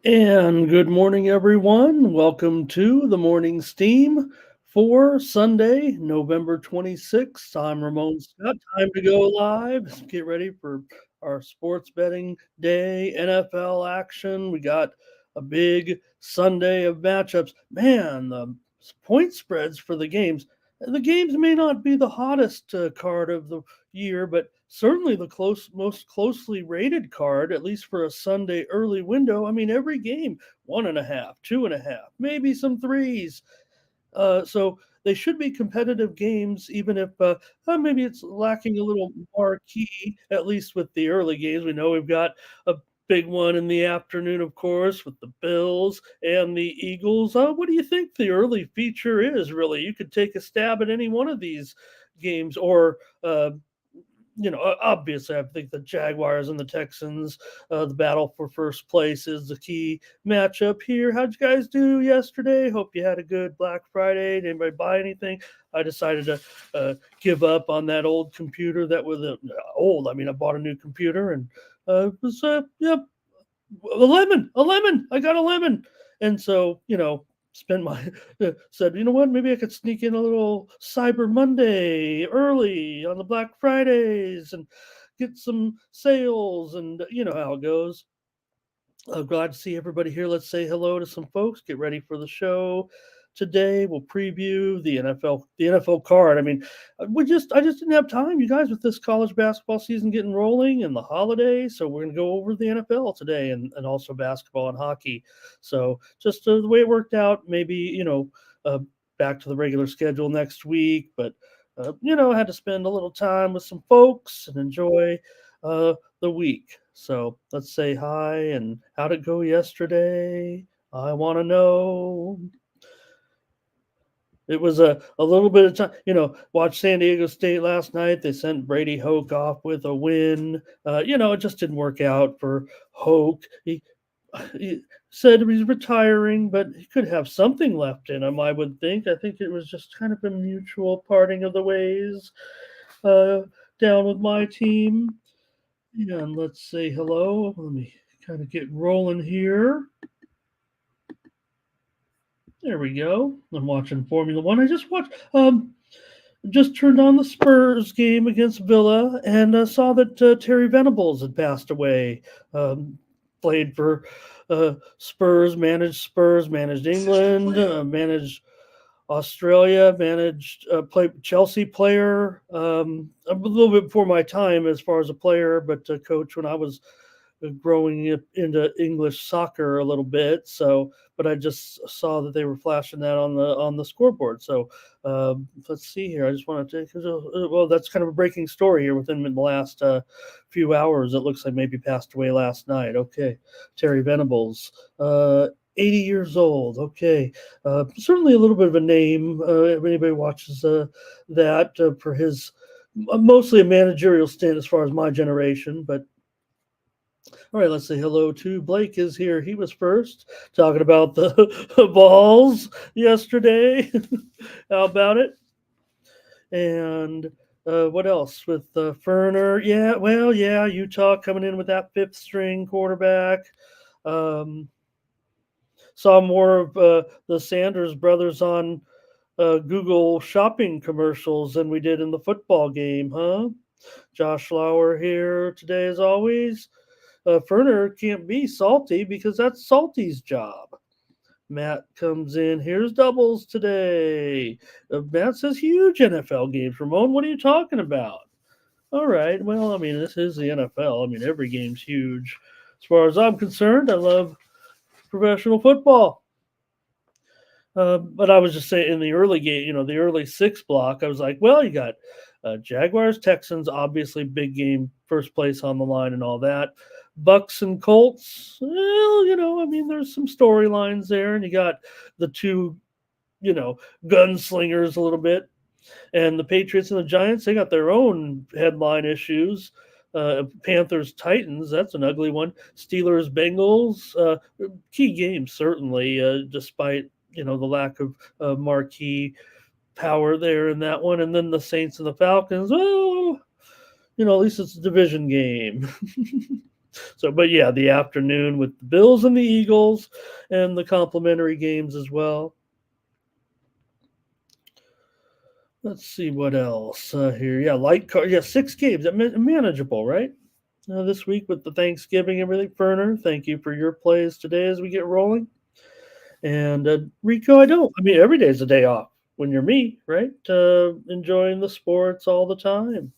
And good morning, everyone. Welcome to the morning steam for Sunday, November 26th. I'm Ramon Scott. Time to go live. Let's get ready for our sports betting day, NFL action. We got a big Sunday of matchups. Man, the point spreads for the games may not be the hottest card of the year, but certainly the most closely rated card, at least for a Sunday early window. I mean, every game, 1.5, 2.5, maybe some threes. So they should be competitive games, even if maybe it's lacking a little marquee, at least with the early games. We know we've got a big one in the afternoon, of course, with the Bills and the Eagles. What do you think the early feature is, really? You could take a stab at any one of these games, or obviously, I think the Jaguars and the Texans, the battle for first place is the key matchup here. How'd you guys do yesterday? Hope you had a good Black Friday. Did anybody buy anything? I decided to give up on that old computer that was old. I mean, I bought a new computer and it was, yeah, a lemon. I got a lemon. And so, spent my said, you know what, maybe I could sneak in a little Cyber Monday early on the Black Fridays and get some sales, and you know how it goes. Glad to see everybody here. Let's say hello to some folks. Get ready for the show today. We'll preview the NFL card. I mean, I just didn't have time, you guys, with this college basketball season getting rolling and the holidays. So we're gonna go over the NFL today, and also basketball and hockey. So just the way it worked out, maybe uh, back to the regular schedule next week. But I had to spend a little time with some folks and enjoy the week. So let's say hi and how'd it go yesterday? I want to know. It was a little bit of time, watched San Diego State last night. They sent Brady Hoke off with a win. It just didn't work out for Hoke. He said he's retiring, but he could have something left in him, I would think. I think it was just kind of a mutual parting of the ways uh, down with my team. Yeah, and let's say hello. Let me kind of get rolling here. There we go. I'm watching Formula One. I just turned on the Spurs game against Villa and saw that Terry Venables had passed away. Played for Spurs, managed England, managed Australia, managed play Chelsea player. A little bit before my time as far as a player, but coach when I was growing up into English soccer a little bit. So, but I just saw that they were flashing that on the scoreboard. So let's see here. I just wanted to, well, that's kind of a breaking story here within the last few hours. It looks like maybe passed away last night. Okay, Terry Venables. 80 years old. Okay. Certainly a little bit of a name. If anybody watches that for his mostly a managerial stint as far as my generation. But all right, let's say hello to Blake is here. He was first talking about the balls yesterday. How about it? And what else with Ferner? Yeah, well, yeah, Utah coming in with that fifth string quarterback. Um, Saw more of the Sanders brothers on Google shopping commercials than we did in the football game, huh? Josh Lauer here today, as always. Ferner can't be Salty because that's Salty's job. Matt comes in. Here's doubles today. Matt says huge NFL games. Ramon, what are you talking about? All right. Well, I mean, this is the NFL. I mean, every game's huge. As far as I'm concerned, I love professional football. But I was just saying in the early game, the early six block, I was like, well, you got Jaguars, Texans, obviously big game, first place on the line and all that. Bucks and Colts, well, I mean, there's some storylines there, and you got the two, you know, gunslingers a little bit, and the Patriots and the Giants, they got their own headline issues. Panthers Titans, that's an ugly one. Steelers Bengals, key games certainly, despite the lack of marquee power there in that one. And then the Saints and the Falcons. Oh, at least it's a division game. So, but yeah, the afternoon with the Bills and the Eagles, and the complimentary games as well. Let's see what else here. Yeah, light car. Yeah, six games. Manageable, right? This week with the Thanksgiving and everything. Ferner, thank you for your plays today as we get rolling. And Rico, I don't. I mean, every day is a day off when you're me, right? Enjoying the sports all the time.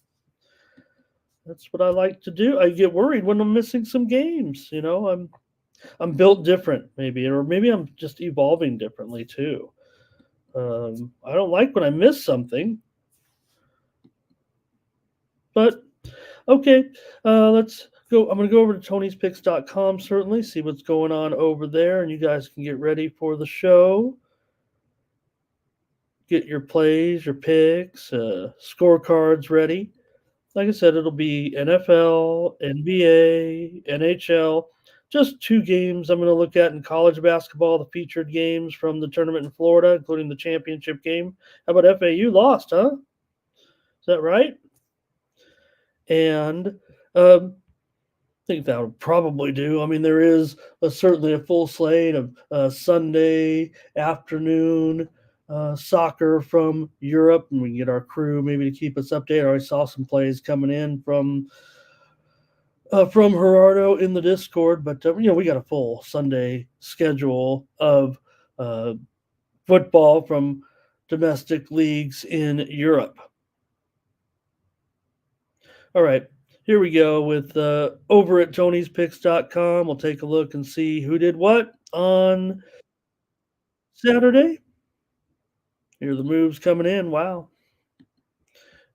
That's what I like to do. I get worried when I'm missing some games. I'm built different, maybe, or maybe I'm just evolving differently too. I don't like when I miss something, but okay. Let's go. I'm going to go over to tonyspicks.com, certainly, see what's going on over there, and you guys can get ready for the show. Get your plays, your picks, scorecards ready. Like I said, it'll be NFL, NBA, NHL. Just two games I'm going to look at in college basketball, the featured games from the tournament in Florida, including the championship game. How about FAU lost, huh? Is that right? And I think that would probably do. I mean, there is certainly a full slate of Sunday afternoon soccer from Europe, and we can get our crew maybe to keep us updated. I already saw some plays coming in from Gerardo in the Discord, but we got a full Sunday schedule of uh, football from domestic leagues in Europe. All right, here we go with over at tonyspicks.com. We'll take a look and see who did what on Saturday. Here are the moves coming in. Wow.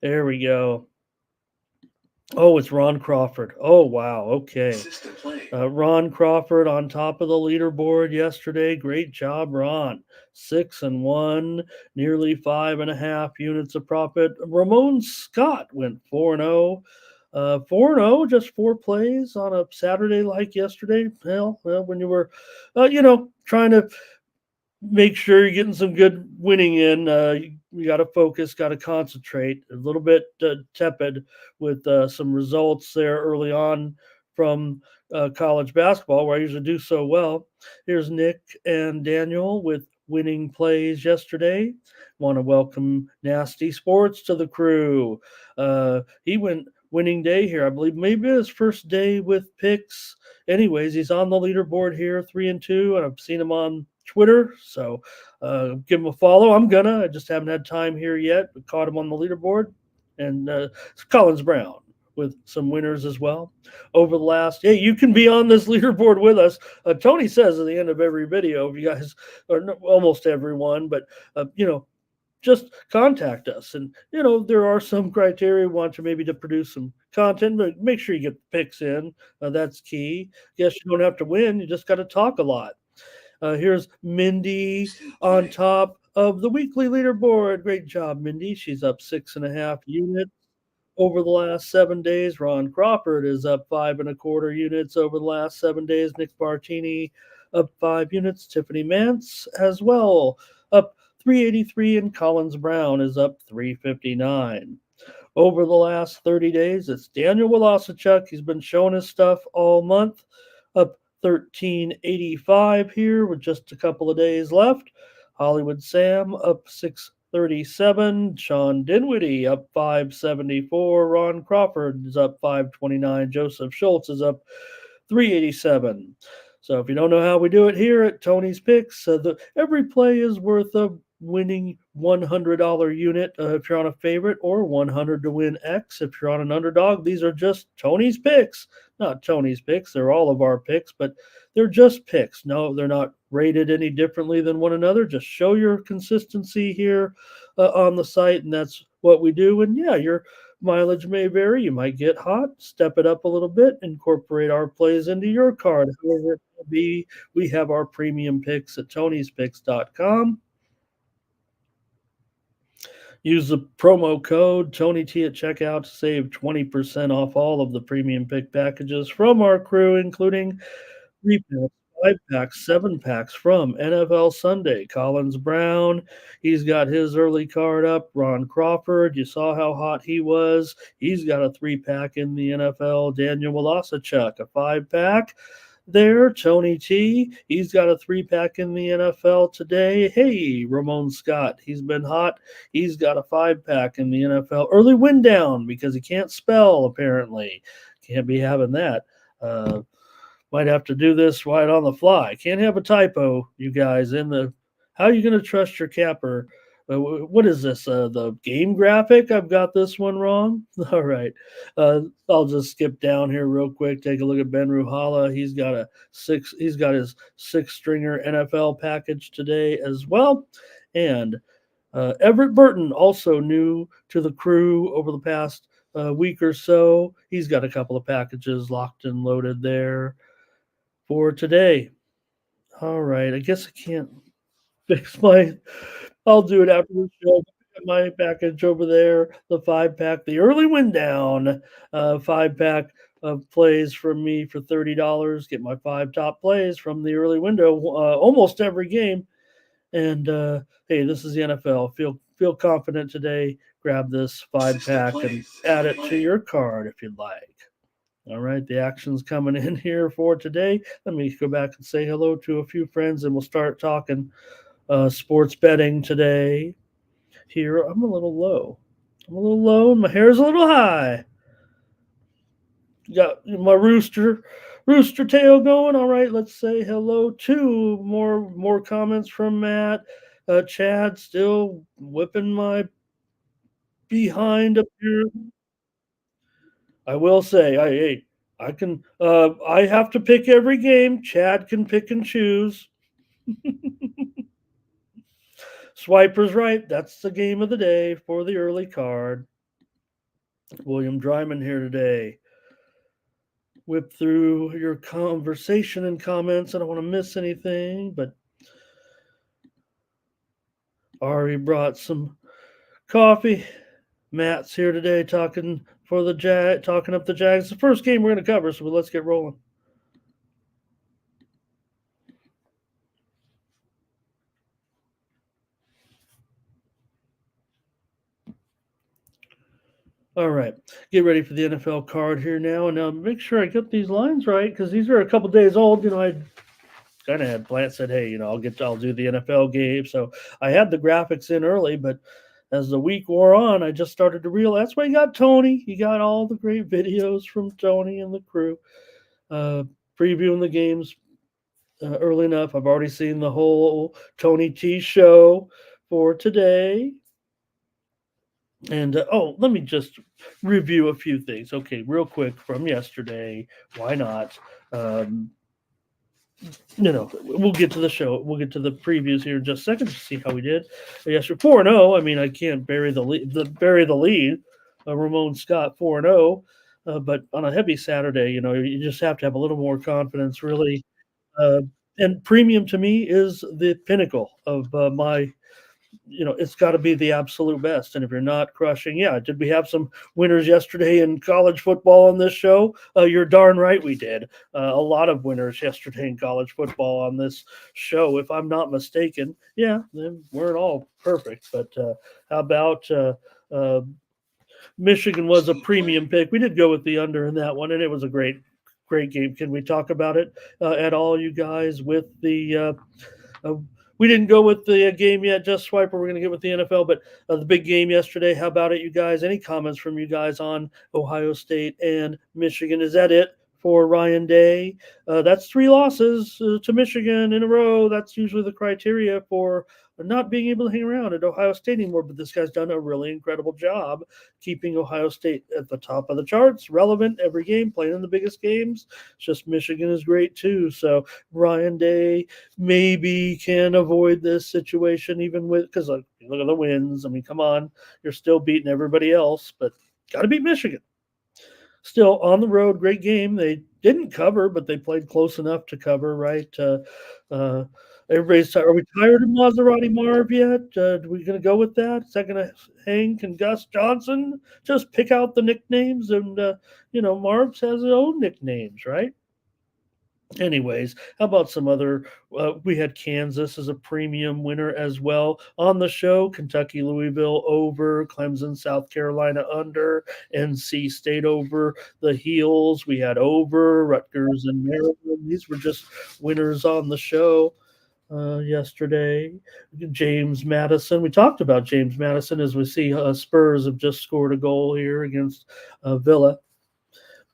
There we go. Oh, it's Ron Crawford. Oh, wow. Okay. Ron Crawford on top of the leaderboard yesterday. Great job, Ron. 6-1, nearly 5.5 units of profit. Ramon Scott went 4-0. 4-0, just four plays on a Saturday like yesterday. Well, when you were, trying to make sure you're getting some good winning in. You got to focus, got to concentrate. A little bit tepid with some results there early on from college basketball, where I usually do so well. Here's Nick and Daniel with winning plays yesterday. Want to welcome Nasty Sports to the crew. He went winning day here. I believe maybe his first day with picks. Anyways, he's on the leaderboard here, 3-2, and I've seen him on Twitter, so give him a follow. I just haven't had time here yet, but caught him on the leaderboard. And Collins Brown with some winners as well over the last. Hey, you can be on this leaderboard with us. Tony says at the end of every video, if you guys, or almost everyone, but just contact us. And there are some criteria we want you maybe to produce some content, but make sure you get the picks in. That's key. Yes, you don't have to win, you just got to talk a lot. Here's Mindy on top of the weekly leaderboard. Great job, Mindy. She's up 6.5 units over the last 7 days. Ron Crawford is up 5.25 units over the last 7 days. Nick Bartini up 5 units. Tiffany Mance as well up 383, and Collins Brown is up 359. Over the last 30 days, it's Daniel Wolosichuk. He's been showing his stuff all month, up 1385 here with just a couple of days left. Hollywood Sam up 637. Sean Dinwiddie up 574. Ron Crawford is up 529. Joseph Schultz is up 387. So if you don't know how we do it here at Tony's Picks, every play is worth a winning $100 unit if you're on a favorite, or 100 to win X if you're on an underdog. These are just Tony's picks, not Tony's picks. They're all of our picks, but they're just picks. No, they're not rated any differently than one another. Just show your consistency here on the site, and that's what we do. And yeah, your mileage may vary. You might get hot, step it up a little bit, incorporate our plays into your card. However it may be, we have our premium picks at tonyspicks.com. Use the promo code TonyT at checkout to save 20% off all of the premium pick packages from our crew, including 3 packs, 5 packs, 7 packs from NFL Sunday. Collins Brown, he's got his early card up. Ron Crawford, you saw how hot he was. He's got a 3 pack in the NFL. Daniel Walasachuk, a 5 pack. There, Tony T, he's got a 3 pack in the NFL today. Hey, Ramon Scott, he's been hot. He's got a 5 pack in the NFL. Early win down because he can't spell, apparently. Can't be having that. Might have to do this right on the fly. Can't have a typo, you guys. How are you going to trust your capper? What is this? The game graphic? I've got this one wrong. All right. I'll just skip down here real quick. Take a look at Ben Ruhala. He's got his 6-stringer NFL package today as well. And Everett Burton, also new to the crew over the past week or so. He's got a couple of packages locked and loaded there for today. All right. I guess I can't fix I'll do it after the show. My package over there, the 5 pack, the early win down, 5 pack of plays from me for $30. Get my 5 top plays from the early window almost every game. And hey, this is the NFL. Feel confident today. Grab this 5 pack and add it to your card if you'd like. All right, the action's coming in here for today. Let me go back and say hello to a few friends, and we'll start talking sports betting today. Here, I'm a little low. And my hair's a little high. Got my rooster tail going. All right, let's say hello to more comments from Matt. Chad still whipping my behind up here. I will say, I can. I have to pick every game. Chad can pick and choose. Swiper's right. That's the game of the day for the early card. William Dryman here today. Whip through your conversation and comments. I don't want to miss anything, but Ari brought some coffee. Matt's here today talking up the Jags. It's the first game we're going to cover, so let's get rolling. All right, get ready for the NFL card here now, and now make sure I get these lines right because these are a couple days old. I kind of had plans, said, hey, I'll do the NFL game, so I had the graphics in early, but as the week wore on, I just started to realize that's why you got Tony. You got all the great videos from Tony and the crew previewing the games early enough. I've already seen the whole Tony T show for today. And let me just review a few things. Okay, real quick from yesterday. Why not? We'll get to the show. We'll get to the previews here in just a second to see how we did. Yes, we're 4-0. I mean, I can't bury the lead. Ramon Scott 4-0. But on a heavy Saturday, you just have to have a little more confidence, really. And premium to me is the pinnacle of my. It's got to be the absolute best. And if you're not crushing, did we have some winners yesterday in college football on this show? You're darn right we did. A lot of winners yesterday in college football on this show, if I'm not mistaken. Yeah, they weren't all perfect. But how about Michigan was a premium pick. We did go with the under in that one, and it was a great game. Can we talk about it at all, you guys, with the we didn't go with the game yet, just Swiper. We're going to get with the NFL, but the big game yesterday. How about it, you guys? Any comments from you guys on Ohio State and Michigan? Is that it for Ryan Day? That's 3 losses to Michigan in a row. That's usually the criteria for not being able to hang around at Ohio State anymore. But this guy's done a really incredible job keeping Ohio State at the top of the charts, relevant every game, playing in the biggest games. It's just Michigan is great too. So Ryan Day maybe can avoid this situation even with, because look at the wins. I mean, come on, you're still beating everybody else, but got to beat Michigan. Still on the road, great game. They didn't cover, but they played close enough to cover, right? Everybody's tired. Are we tired of Maserati Marv yet? Are we going to go with that? Is that going to hang? Can Gus Johnson just pick out the nicknames? And, Marv has his own nicknames, right? Anyways, how about some other? We had Kansas as a premium winner as well on the show. Kentucky, Louisville over, Clemson, South Carolina under, NC State over the heels. We had over Rutgers and Maryland. These were just winners on the show yesterday. James Madison. We talked about James Madison as we see Spurs have just scored a goal here against Villa.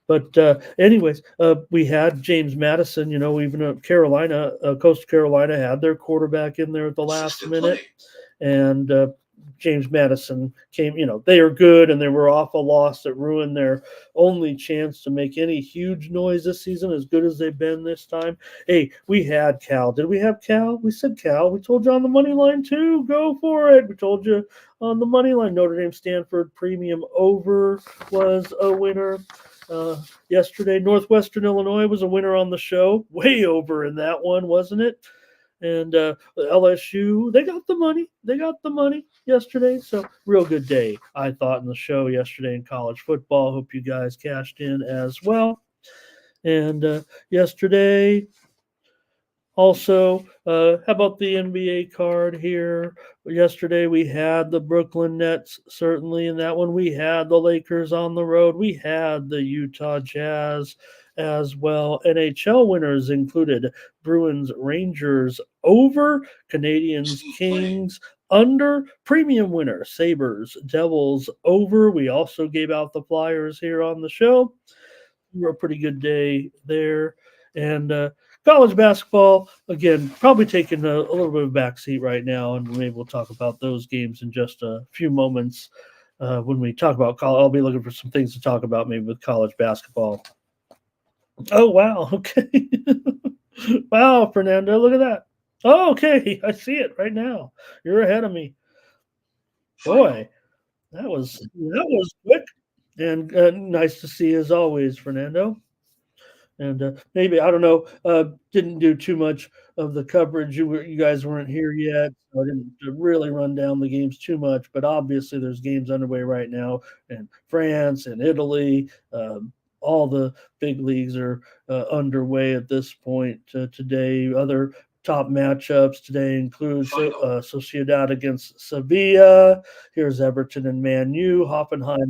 But anyways, we had James Madison, even Carolina, Coastal Carolina had their quarterback in there at the last minute. And James Madison came, they are good and they were off a loss that ruined their only chance to make any huge noise this season, as good as they've been this time. Hey, we had Cal. Did we have Cal? We said Cal. We told you on the money line too. Go for it. We told you on the money line. Notre Dame Stanford premium over was a winner. Yesterday, Northwestern Illinois was a winner on the show. Way over in that one, wasn't it? And LSU, they got the money. They got the money yesterday. So real good day, I thought, in the show yesterday in college football. Hope you guys cashed in as well. And yesterday, also, how about the NBA card here? Yesterday, we had the Brooklyn Nets, certainly in that one. We had the Lakers on the road. We had the Utah Jazz as well. NHL winners included Bruins, Rangers over, Canadians, Kings under, premium winner, Sabres, Devils over. We also gave out the Flyers here on the show. A pretty good day there. And college basketball, again, probably taking a little bit of a backseat right now, and maybe we'll talk about those games in just a few moments. When we talk about college, I'll be looking for some things to talk about maybe with college basketball. Oh, wow. Okay. Wow, Fernando, look at that. Oh, okay. I see it right now. You're ahead of me. Boy, that was quick. And nice to see as always, Fernando. And maybe, I don't know, didn't do too much of the coverage. You guys weren't here yet, so I didn't really run down the games too much. But obviously, there's games underway right now in France and Italy. All the big leagues are underway at this point today. Other top matchups today include Sociedad against Sevilla. Here's Everton and Man U, Hoffenheim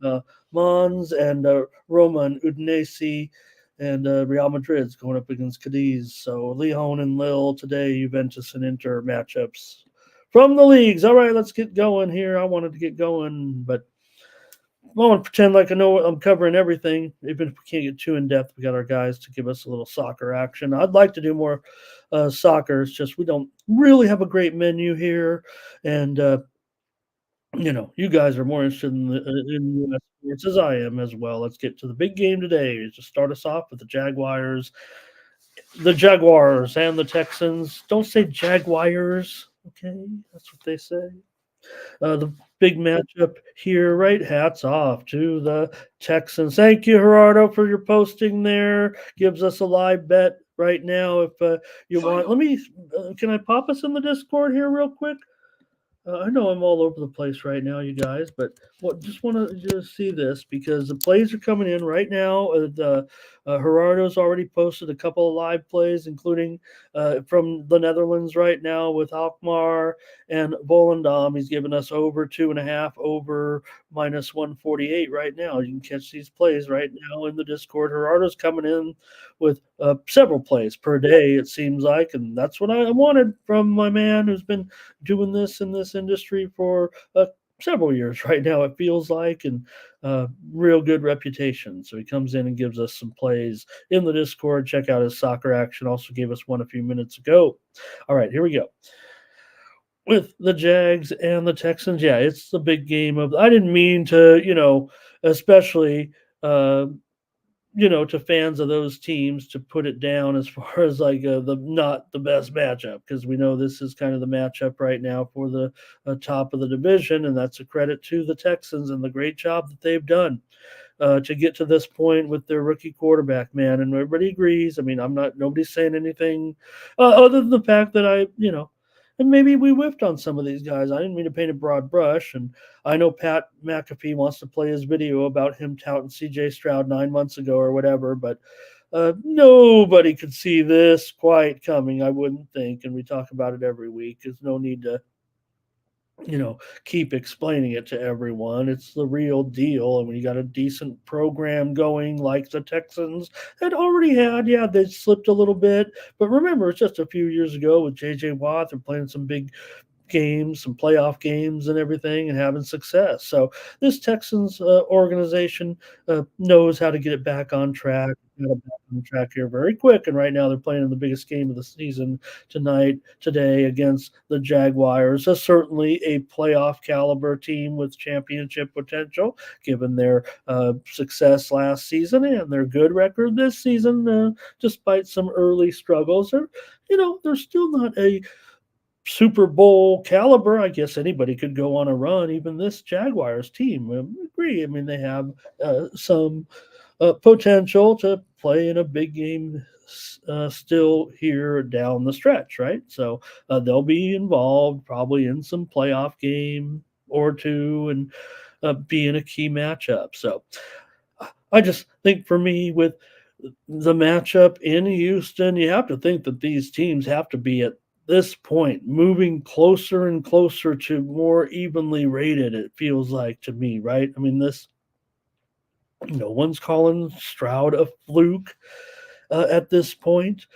and Mons, and Roma and Udinese, and Real Madrid's going up against Cadiz. So Lyon and Lille today, Juventus and Inter matchups from the leagues. All right, let's get going here. I wanted to get going, but I want to pretend like I know I'm covering everything. Even if we can't get too in depth, we got our guys to give us a little soccer action. I'd like to do more soccer. It's just we don't really have a great menu here, and you guys are more interested in U.S. sports as I am as well. Let's get to the big game today. Just start us off with the Jaguars and the Texans. Don't say Jaguars, okay? That's what they say. The big matchup here, right? Hats off to the Texans. Thank you, Gerardo, for your posting there. Gives us a live bet right now if you want. Can I pop us in the Discord here real quick? I know I'm all over the place right now, you guys, but just want to just see this because the plays are coming in right now. Gerardo's already posted a couple of live plays, including from the Netherlands right now with Alkmaar and Volendam. He's given us over 2.5, over minus 148 right now. You can catch these plays right now in the Discord. Gerardo's coming in with several plays per day, it seems like, and that's what I wanted from my man who's been doing this in this industry for several years right now, it feels like, and real good reputation. So he comes in and gives us some plays in the Discord. Check out his soccer action. Also gave us one a few minutes ago. All right, here we go. with the Jags and the Texans. Yeah, it's the big game of. I didn't mean to, especially uh, to fans of those teams to put it down as far as like the not the best matchup because we know this is kind of the matchup right now for the top of the division, and that's a credit to the Texans and the great job that they've done to get to this point with their rookie quarterback, man. And everybody agrees. I mean, nobody's saying anything other than the fact that and maybe we whiffed on some of these guys. I didn't mean to paint a broad brush. And I know Pat McAfee wants to play his video about him touting CJ Stroud 9 months ago or whatever, but nobody could see this quite coming, I wouldn't think. And we talk about it every week. There's no need to keep explaining it to everyone. It's the real deal. And when you got a decent program going like the Texans had already had, yeah, they slipped a little bit. But remember, it's just a few years ago with JJ Watt. They're playing some big games, some playoff games and everything and having success. So this Texans organization knows how to get it back on track. Got it back on track here very quick, and right now they're playing in the biggest game of the season today against the Jaguars. So certainly a playoff caliber team with championship potential, given their success last season and their good record this season, despite some early struggles. They're still not a Super Bowl caliber. I guess anybody could go on a run, even this Jaguars team. I agree. I mean, they have some potential to play in a big game still here down the stretch, right? So they'll be involved probably in some playoff game or two and be in a key matchup. So I just think for me, with the matchup in Houston, you have to think that these teams have to be at this point moving closer and closer to more evenly rated, it feels like to me, right? I mean, no one's calling Stroud a fluke at this point.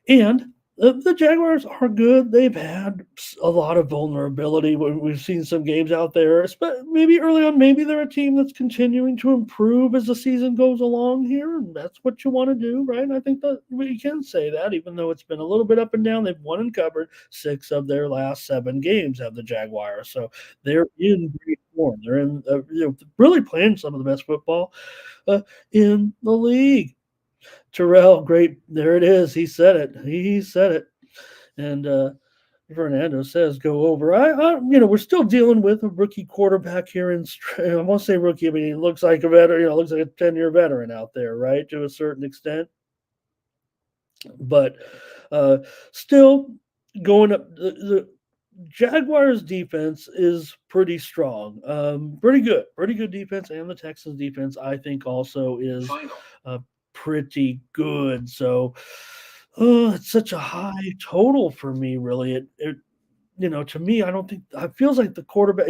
And the Jaguars are good. They've had a lot of vulnerability. We've seen some games out there, maybe early on. Maybe they're a team that's continuing to improve as the season goes along here. And that's what you want to do, right? And I think that we can say that, even though it's been a little bit up and down. They've won and covered 6 of their last 7 games, have the Jaguars. So they're in great form. They're in really playing some of the best football in the league. Terrell, great. There it is. He said it. He said it. And Fernando says go over. We're still dealing with a rookie quarterback here I won't say rookie. I mean, he looks like a veteran. Looks like a 10-year veteran out there, right? To a certain extent. But still going up. The Jaguars defense is pretty strong, pretty good defense, and the Texans defense I think also is pretty good. So it's such a high total for me, really. To me, I don't think it feels like the quarterback,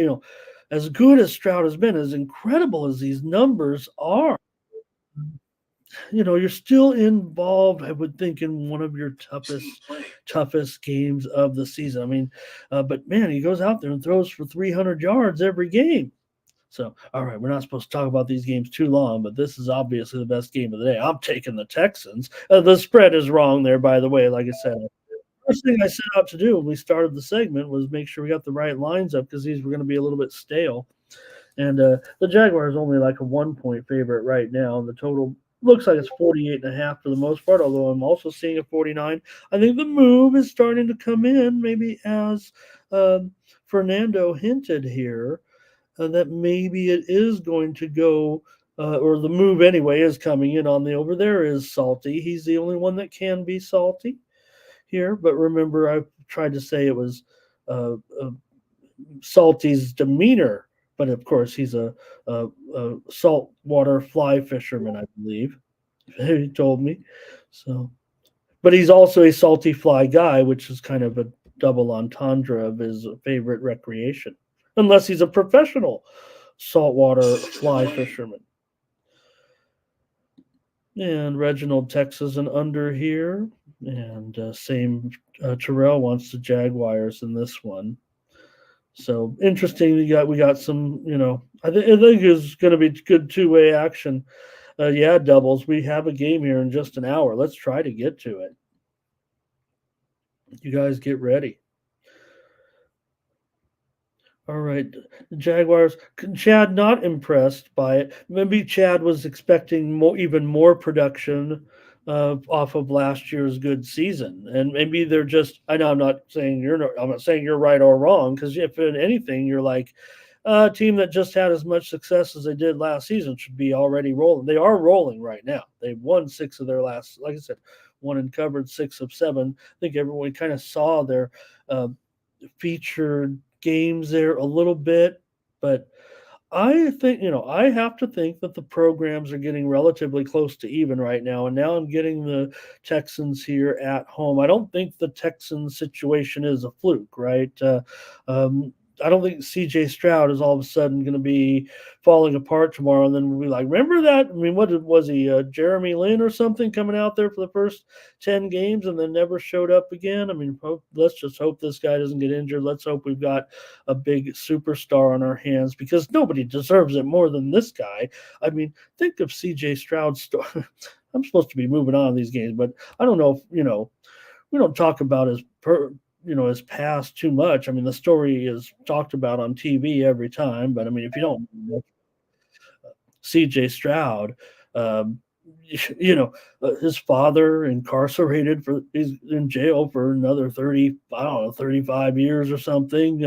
as good as Stroud has been, as incredible as these numbers are, you're still involved, I would think, in one of your toughest games of the season. I mean, but man, he goes out there and throws for 300 yards every game. So, all right, we're not supposed to talk about these games too long, but this is obviously the best game of the day. I'm taking the Texans. The spread is wrong there, by the way. Like I said, first thing I set out to do when we started the segment was make sure we got the right lines up because these were going to be a little bit stale. And the Jaguars only like a 1-point favorite right now. And the total looks like it's 48.5 for the most part, although I'm also seeing a 49. I think the move is starting to come in, maybe as Fernando hinted here. That maybe it is going to go, or the move anyway is coming in on the over. There is Salty. He's the only one that can be salty here. But remember, I tried to say it was Salty's demeanor. But of course, he's a saltwater fly fisherman, I believe. He told me. So, but he's also a salty fly guy, which is kind of a double entendre of his favorite recreation. Unless he's a professional saltwater fly fisherman. And Reginald Texas and under here. And same Terrell wants the Jaguars in this one. So interesting. We got some, I think it's going to be good two-way action. Yeah, doubles. We have a game here in just an hour. Let's try to get to it. You guys get ready. All right. The Jaguars. Chad not impressed by it. Maybe Chad was expecting even more production off of last year's good season, and maybe they're just. I know I'm not saying you're right or wrong because if in anything you're like a team that just had as much success as they did last season should be already rolling. They are rolling right now. They've won six of their last. Like I said, one and covered 6 of 7. I think everyone kind of saw their. Uh, Featured games there a little bit, but I think, I have to think that the programs are getting relatively close to even right now. And now I'm getting the Texans here at home. I don't think the Texans situation is a fluke, right? I don't think CJ Stroud is all of a sudden going to be falling apart tomorrow. And then we'll be like, remember that? I mean, was he, Jeremy Lin or something coming out there for the first 10 games and then never showed up again? I mean, let's just hope this guy doesn't get injured. Let's hope we've got a big superstar on our hands because nobody deserves it more than this guy. I mean, think of CJ Stroud's story. I'm supposed to be moving on these games, but I don't know if, we don't talk about his past too much. I mean, the story is talked about on TV every time, but I mean, if you don't know CJ Stroud, um, his father incarcerated he's in jail for another 30, I don't know, 35 years or something.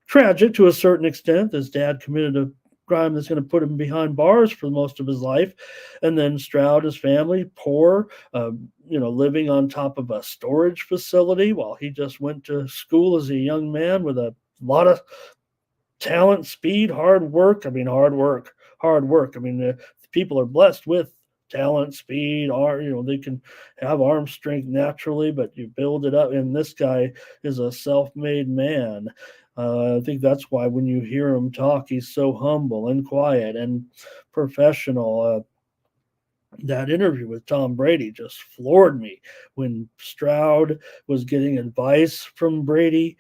Tragic to a certain extent. His dad committed a crime that's going to put him behind bars for most of his life. And then Stroud, his family, poor, living on top of a storage facility while he just went to school as a young man with a lot of talent, speed, hard work. I mean, hard work. I mean, people are blessed with talent, speed, they can have arm strength naturally, but you build it up. And this guy is a self-made man. I think that's why when you hear him talk, he's so humble and quiet and professional. That interview with Tom Brady just floored me when Stroud was getting advice from Brady.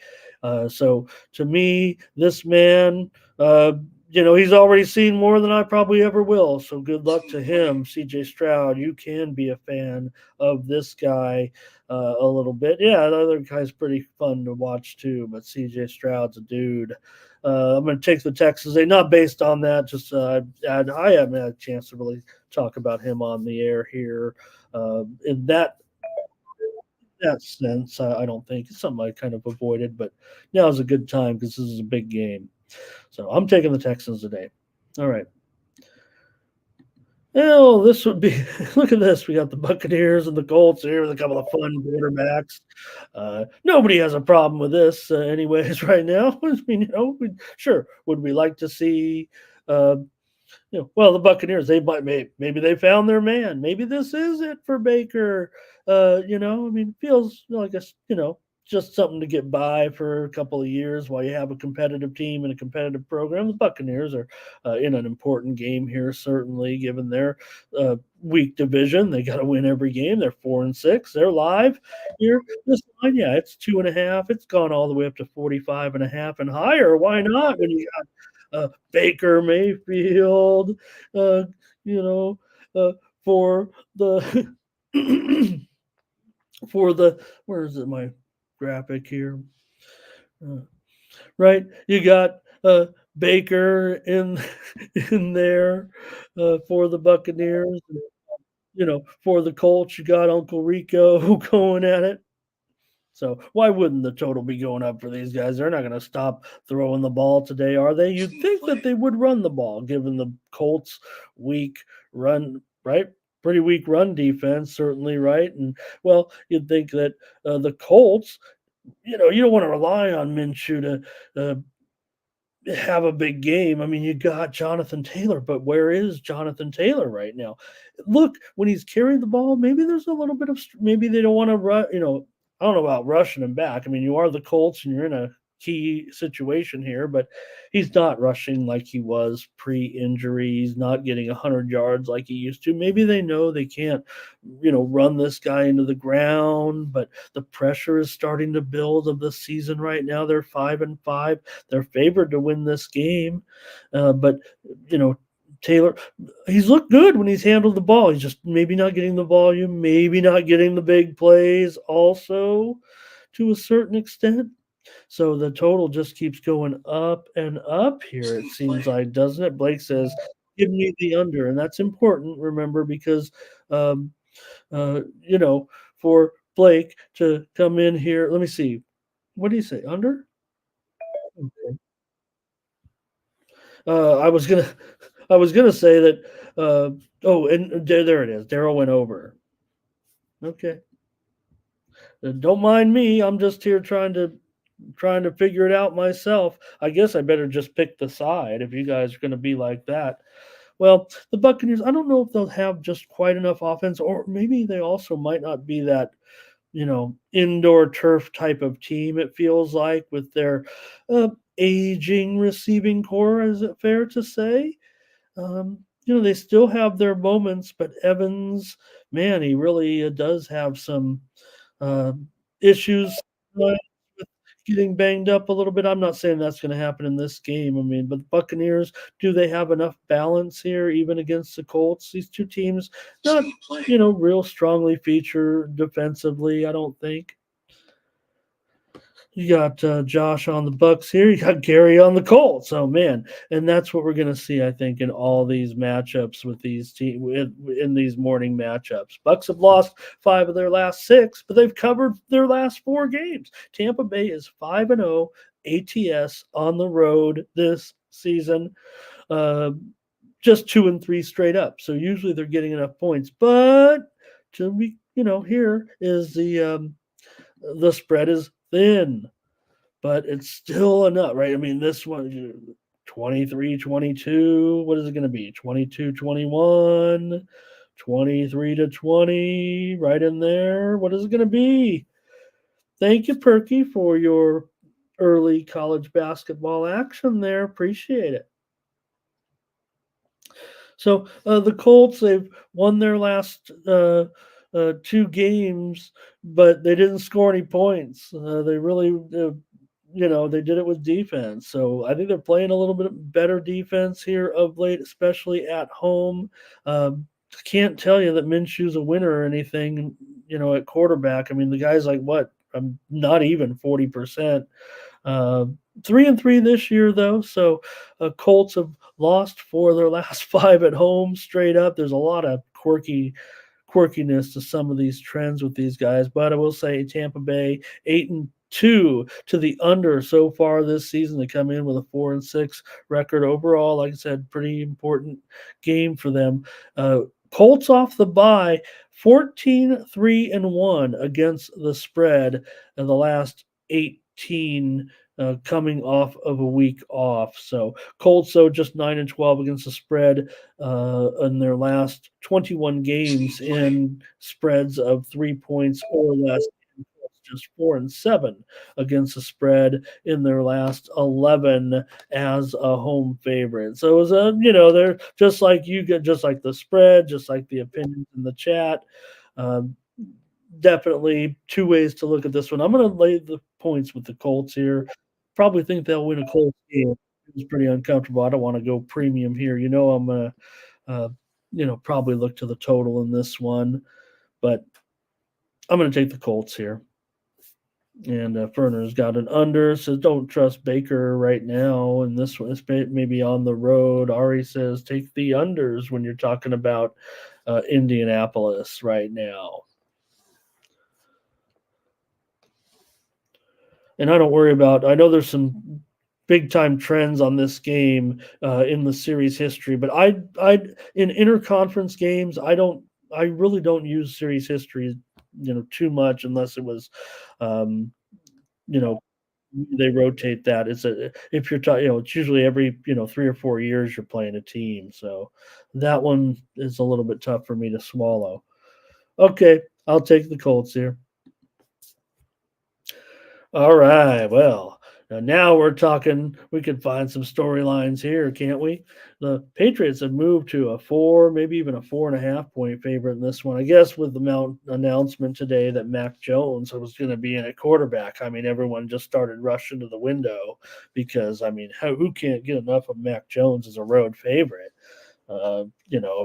So to me, this man, he's already seen more than I probably ever will. So good luck to him, CJ Stroud. You can be a fan of this guy a little bit. Yeah, the other guy's pretty fun to watch too, but CJ Stroud's a dude. I'm going to take the Texans. They not based on that. Just I haven't had a chance to really talk about him on the air here. In that sense, I don't think it's something I kind of avoided, but now is a good time because this is a big game. So I'm taking the Texans today. All right. Oh, this would be look at this. We got the Buccaneers and the Colts here with a couple of fun quarterbacks. Nobody has a problem with this, anyways, right now. I mean, sure, would we like to see uh, well, the Buccaneers, maybe they found their man. Maybe this is it for Baker. I mean, it feels like just something to get by for a couple of years while you have a competitive team and a competitive program. The Buccaneers are in an important game here, certainly, given their weak division. They got to win every game. They're 4-6. They're live here. This line, yeah, it's 2.5. It's gone all the way up to 45.5 and higher. Why not? When you Baker Mayfield, uh, you know, for the for the where is it my graphic here? Uh, right, you got Baker in in there for the Buccaneers. For the Colts, you got Uncle Rico going at it. So why wouldn't the total be going up for these guys? They're not going to stop throwing the ball today, are they? You'd think that they would run the ball, given the Colts' weak run, right? Pretty weak run defense, certainly, right? And well, you'd think that the Colts, you don't want to rely on Minshew to have a big game. I mean, you got Jonathan Taylor, but where is Jonathan Taylor right now? Look, when he's carrying the ball, maybe there's a little bit of maybe they don't want to run. I don't know about rushing him back. I mean, you are the Colts and you're in a key situation here, but he's not rushing like he was pre-injury. He's not getting 100 yards like he used to. Maybe they know they can't, run this guy into the ground, but the pressure is starting to build of the season right now. They're 5-5. They're favored to win this game, but Taylor, he's looked good when he's handled the ball. He's just maybe not getting the volume, maybe not getting the big plays also to a certain extent. So the total just keeps going up and up here, it seems like, doesn't it? Blake says, give me the under. And that's important, remember, because, um, you know, for Blake to come in here. Let me see. What do you say? Under? Okay. I was gonna, I was gonna say that. Oh, and there it is. Daryl went over. Okay. Don't mind me. I'm just here trying to figure it out myself. I guess I better just pick the side if you guys are going to be like that. Well, the Buccaneers, I don't know if they'll have just quite enough offense, or maybe they also might not be that, indoor turf type of team, it feels like, with their aging receiving core. Is it fair to say? They still have their moments, but Evans, man, he really does have some uh, issues with getting banged up a little bit. I'm not saying that's going to happen in this game. I mean, but the Buccaneers, do they have enough balance here, even against the Colts? These two teams, not real strongly featured defensively. I don't think. You got Josh on the Bucks here. You got Gary on the Colts. Oh man, and that's what we're going to see, I think, in all these matchups with these in these morning matchups. Bucks have lost 5 of their last 6, but they've covered their last 4 games. Tampa Bay is 5-0 ATS on the road this season. Uh, just 2-3 straight up. So usually they're getting enough points, but to be, here is the spread is thin, but it's still enough, right? I mean, this one, 23-22. What is it going to be? 22-21, 23-20, right in there. What is it going to be? Thank you, Perky, for your early college basketball action there. Appreciate it. So the Colts, they've won their last 2 games, but they didn't score any points. They really, they did it with defense. So I think they're playing a little bit better defense here of late, especially at home. Can't tell you that Minshew's a winner or anything, at quarterback. I mean, the guy's like, what? I'm not even 40%. 3-3 this year, though. So Colts have lost 4 of their last 5 at home straight up. There's a lot of quirkiness to some of these trends with these guys, but I will say Tampa Bay 8-2 to the under so far this season. They come in with a 4-6 record overall. Like I said, pretty important game for them. Colts off the bye, 14-3-1 against the spread in the last 18, coming off of a week off. So Colts, though, just 9-12 against the spread in their last 21 games in spreads of 3 points or less. Just 4-7 against the spread in their last 11 as a home favorite. So it was they're just like you get, just like the spread, just like the opinions in the chat. Um, Definitely 2 ways to look at this one. I'm going to lay the points with the Colts here. Probably think they'll win a close game. It's pretty uncomfortable. I don't want to go premium here. I'm going to, probably look to the total in this one, but I'm going to take the Colts here. And Ferner's got an under, so don't trust Baker right now. And this one is maybe on the road. Ari says take the unders when you're talking about Indianapolis right now. And I don't worry about. I know there's some big time trends on this game in the series history, but I in interconference games, I really don't use series history, too much unless it was. You know, they rotate that. If you're talking, it's usually every 3 or 4 years you're playing a team. So that one is a little bit tough for me to swallow. Okay, I'll take the Colts here. All right. Well, now we're talking. We could find some storylines here, can't we? The Patriots have moved to a 4, maybe even a 4.5 point favorite in this one. I guess with the announcement today that Mac Jones was going to be in at quarterback. I mean, everyone just started rushing to the window because, I mean, who can't get enough of Mac Jones as a road favorite? I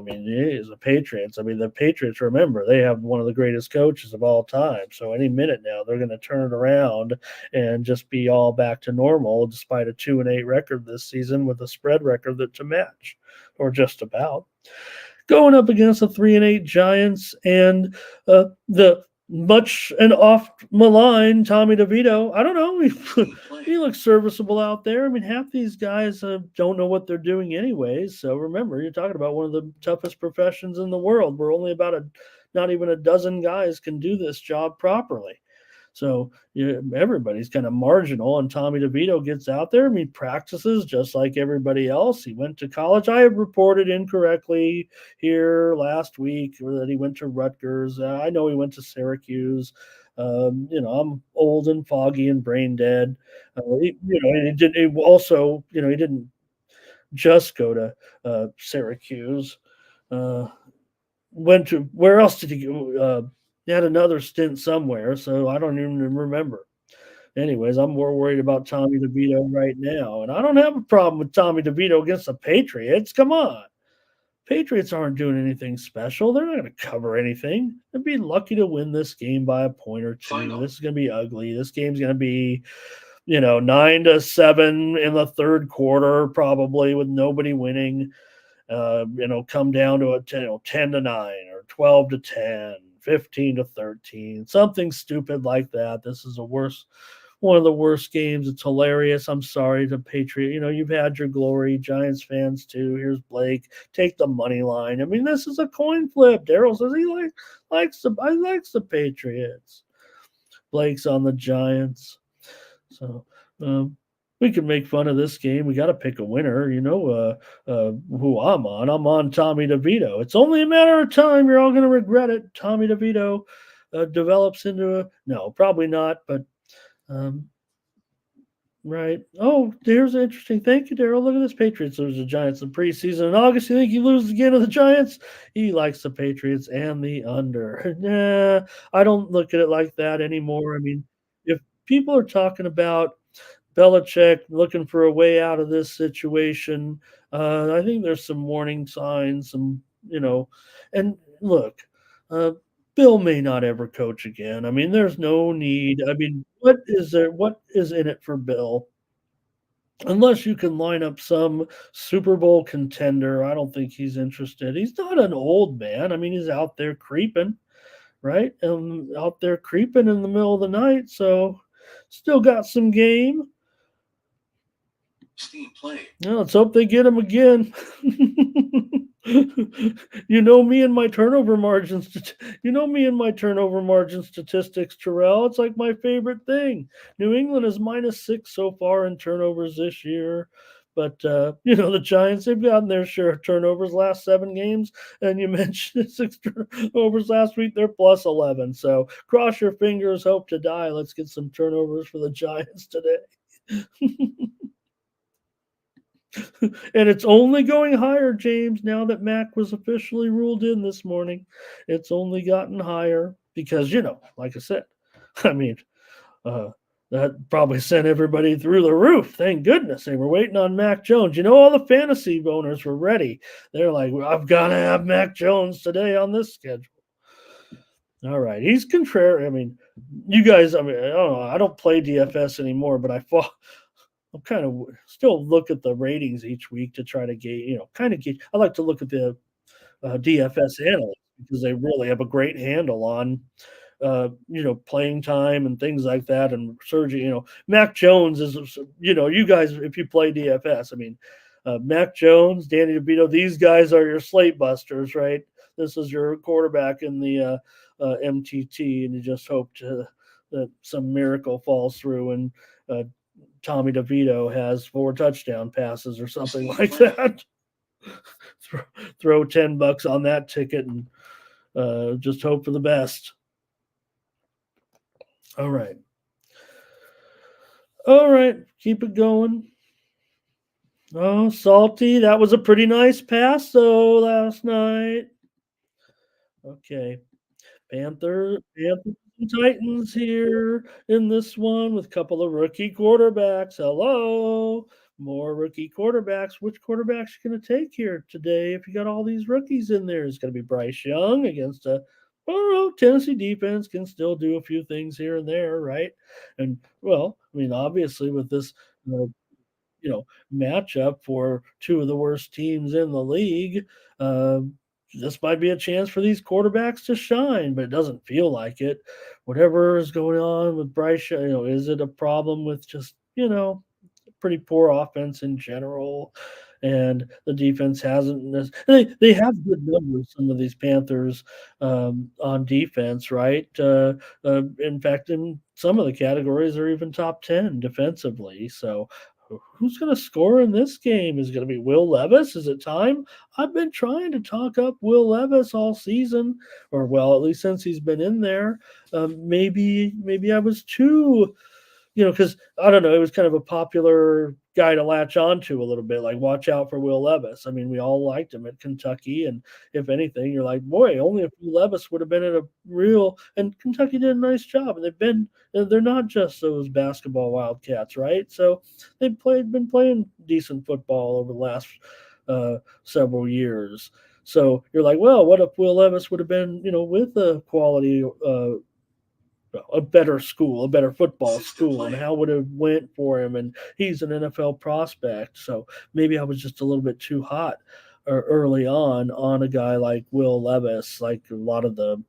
mean, it is the Patriots. I mean, the Patriots, remember, they have one of the greatest coaches of all time. So any minute now, they're going to turn it around and just be all back to normal, despite a 2-8 record this season with a spread record that to match, or just about. Going up against the 3-8 Giants and the much and oft maligned Tommy DeVito. I don't know. He looks serviceable out there. I mean, half these guys don't know what they're doing anyways. So remember, you're talking about one of the toughest professions in the world. We're only about not even a dozen guys can do this job properly. So everybody's kind of marginal, and Tommy DeVito gets out there. I mean, practices just like everybody else. He went to college. I have reported incorrectly here last week that he went to Rutgers. I know he went to Syracuse. I'm old and foggy and brain dead. He did. He also, he didn't just go to Syracuse. Uh, Went to where else did he go? He had another stint somewhere, so I don't even remember. Anyways, I'm more worried about Tommy DeVito right now, and I don't have a problem with Tommy DeVito against the Patriots. Come on. Patriots aren't doing anything special. They're not going to cover anything. They'd be lucky to win this game by a point or two. Final. This is going to be ugly. This game's going to be, 9-7 in the third quarter, probably with nobody winning. Come down to a 10-9 or 12-10, 15-13, something stupid like that. This is one of the worst games. It's hilarious. I'm sorry to Patriot. You've had your glory, Giants fans too. Here's Blake. Take the money line. I mean, this is a coin flip. Daryl says he likes the Patriots. Blake's on the Giants. So we can make fun of this game. We got to pick a winner. Who I'm on. I'm on Tommy DeVito. It's only a matter of time. You're all going to regret it. Tommy DeVito develops into no, probably not, but right. Oh, here's interesting. Thank you, Daryl. Look at this. Patriots lose the Giants in preseason. In August, you think he loses again to the Giants? He likes the Patriots and the under. Nah, I don't look at it like that anymore. I mean, if people are talking about Belichick looking for a way out of this situation, I think there's some warning signs, and look, uh, Bill may not ever coach again. I mean, there's no need. I mean, what is there? What is in it for Bill? Unless you can line up some Super Bowl contender, I don't think he's interested. He's not an old man. I mean, he's out there creeping, right? And out there creeping in the middle of the night. So still got some game. Steam play. Yeah, let's hope they get him again. Me and my turnover margins. Me and my turnover margin statistics, Terrell. It's like my favorite thing. New England is -6 so far in turnovers this year. But the Giants, they've gotten their share of turnovers last 7 games, and you mentioned 6 turnovers last week. They're +11. So cross your fingers, hope to die. Let's get some turnovers for the Giants today. And it's only going higher, James, now that Mac was officially ruled in this morning. It's only gotten higher because, like I said, I mean, that probably sent everybody through the roof. Thank goodness they were waiting on Mac Jones. All the fantasy owners were ready. They're like, I've got to have Mac Jones today on this schedule. All right. He's contrary. I mean, you guys, I don't know. I don't play DFS anymore, but I'm kind of still look at the ratings each week to try to gauge, I like to look at the DFS analysts because they really have a great handle on, playing time and things like that. And surging, Mac Jones is, you guys, if you play DFS, I mean, Mac Jones, Danny DeVito, these guys are your slate busters, right? This is your quarterback in the MTT, and you just hope that some miracle falls through and Tommy DeVito has 4 touchdown passes or something like that. Throw $10 on that ticket and just hope for the best. All right. Keep it going. Oh, Salty, that was a pretty nice pass though last night. Okay. Panthers and Titans here in this one with a couple of rookie quarterbacks. Hello. more rookie quarterbacks. Which quarterback's you going to take here today? If you got all these rookies in there, it's going to be Bryce Young against a I don't know, Tennessee defense can still do a few things here and there, right? And well, I mean, obviously with this, uh, matchup for two of the worst teams in the league, uh, this might be a chance for these quarterbacks to shine, but it doesn't feel like it. Whatever is going on with Bryce, is it a problem with just pretty poor offense in general, and the defense hasn't. They have good numbers. Some of these Panthers on defense, right? In fact, in some of the categories, are even top 10 defensively. So. Who's going to score in this game? Is it going to be Will Levis? Is it time? I've been trying to talk up Will Levis all season, or well, at least since he's been in there. Maybe I was too because I don't know, it was kind of a popular guy to latch onto a little bit. Like, watch out for Will Levis. I mean, we all liked him at Kentucky, and if anything, you're like, boy, only if Will Levis would have been in a real. And Kentucky did a nice job, and they're not just those basketball Wildcats, right? So been playing decent football over the last several years. So you're like, well, what if Will Levis would have been, with a quality a better school, a better football school, and how would it have went for him? And he's an NFL prospect, so maybe I was just a little bit too hot early on a guy like Will Levis, like a lot of the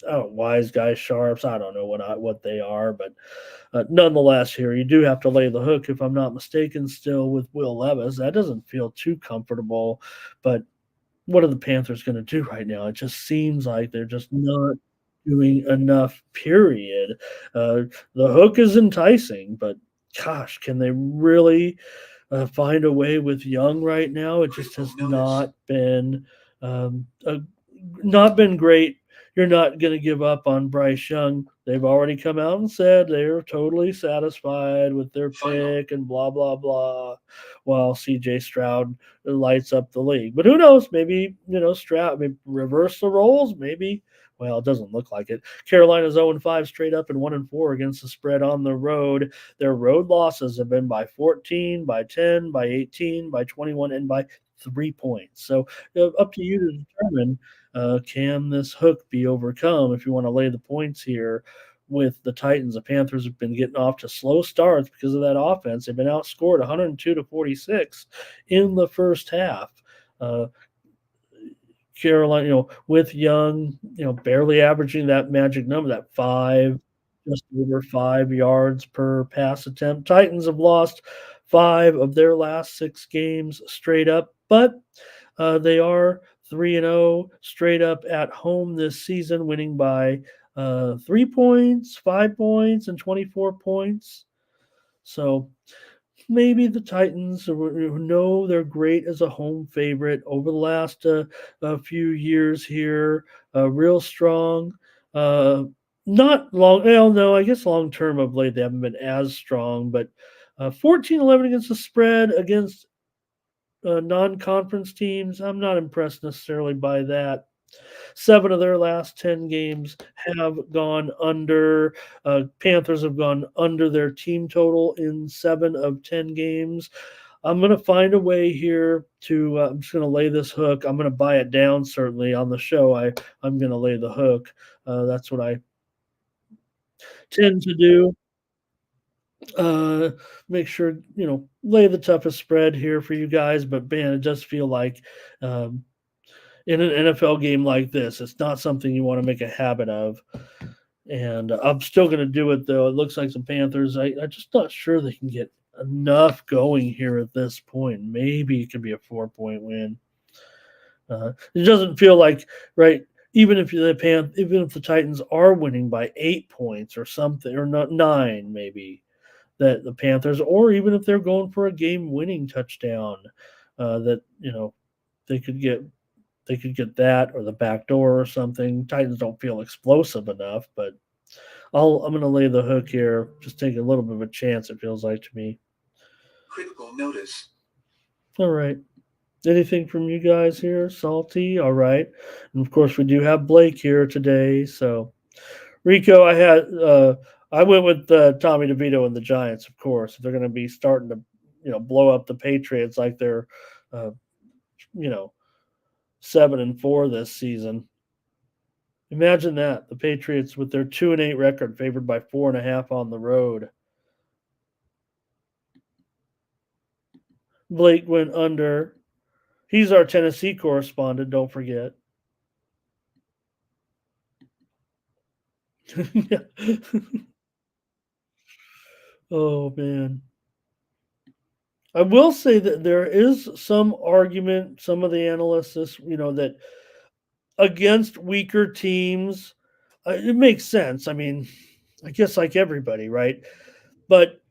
wise guys, sharps. I don't know what they are, but nonetheless, here you do have to lay the hook, if I'm not mistaken. Still with Will Levis, that doesn't feel too comfortable, but what are the Panthers going to do right now? It just seems like they're just not doing enough, period. The hook is enticing, but gosh, can they really find a way with Young right now? It just has um, a, not been great. You're not going to give up on Bryce Young. They've already come out and said they're totally satisfied with their pick and blah, blah, blah, while CJ Stroud lights up the league. But who knows? Maybe, Stroud, maybe reverse the roles. Maybe, well, it doesn't look like it. Carolina's 0-5 straight up and 1-4 against the spread on the road. Their road losses have been by 14, by 10, by 18, by 21, and by 3 points. So up to you to determine, can this hook be overcome if you want to lay the points here with the Titans. The Panthers have been getting off to slow starts because of that offense. They've been outscored 102-46 in the first half. Carolina, with Young, barely averaging that magic number, that just over 5 yards per pass attempt. Titans have lost 5 of their last 6 games straight up, but they are 3-0 straight up at home this season, winning by 3 points, 5 points, and 24 points. So maybe the Titans, who know they're great as a home favorite over the last few years here, real strong. Not long, well, no, I guess long term of late they haven't been as strong, but 14-11 against the spread against non-conference teams. I'm not impressed necessarily by that. 7 of their last 10 games have gone under. Panthers have gone under their team total in 7 of 10 games. I'm going to find a way here to. I'm just going to lay this hook. I'm going to buy it down. Certainly on the show, I'm going to lay the hook. That's what I tend to do. Make sure lay the toughest spread here for you guys. But man, it does feel like. In an NFL game like this, it's not something you want to make a habit of. And I'm still going to do it, though. It looks like the Panthers, I'm just not sure they can get enough going here at this point. Maybe it could be a 4-point win. It doesn't feel like, right, even if the Titans are winning by 8 points or something, or not 9 maybe, that the Panthers, or even if they're going for a game-winning touchdown, that, they could get that or the back door or something. Titans don't feel explosive enough, but I'm going to lay the hook here. Just take a little bit of a chance, it feels like to me. Critical notice. All right. Anything from you guys here? Salty? All right. And of course, we do have Blake here today. So, Rico, I went with Tommy DeVito and the Giants, of course. They're going to be starting to blow up the Patriots like they're, uh, you know, 7-4 this season. Imagine that, the Patriots with their 2-8 record, favored by 4.5 on the road. Blake went under. He's our Tennessee correspondent, don't forget. Oh, man. I will say that there is some argument, some of the analysts, that against weaker teams, it makes sense. I mean, I guess like everybody, right? But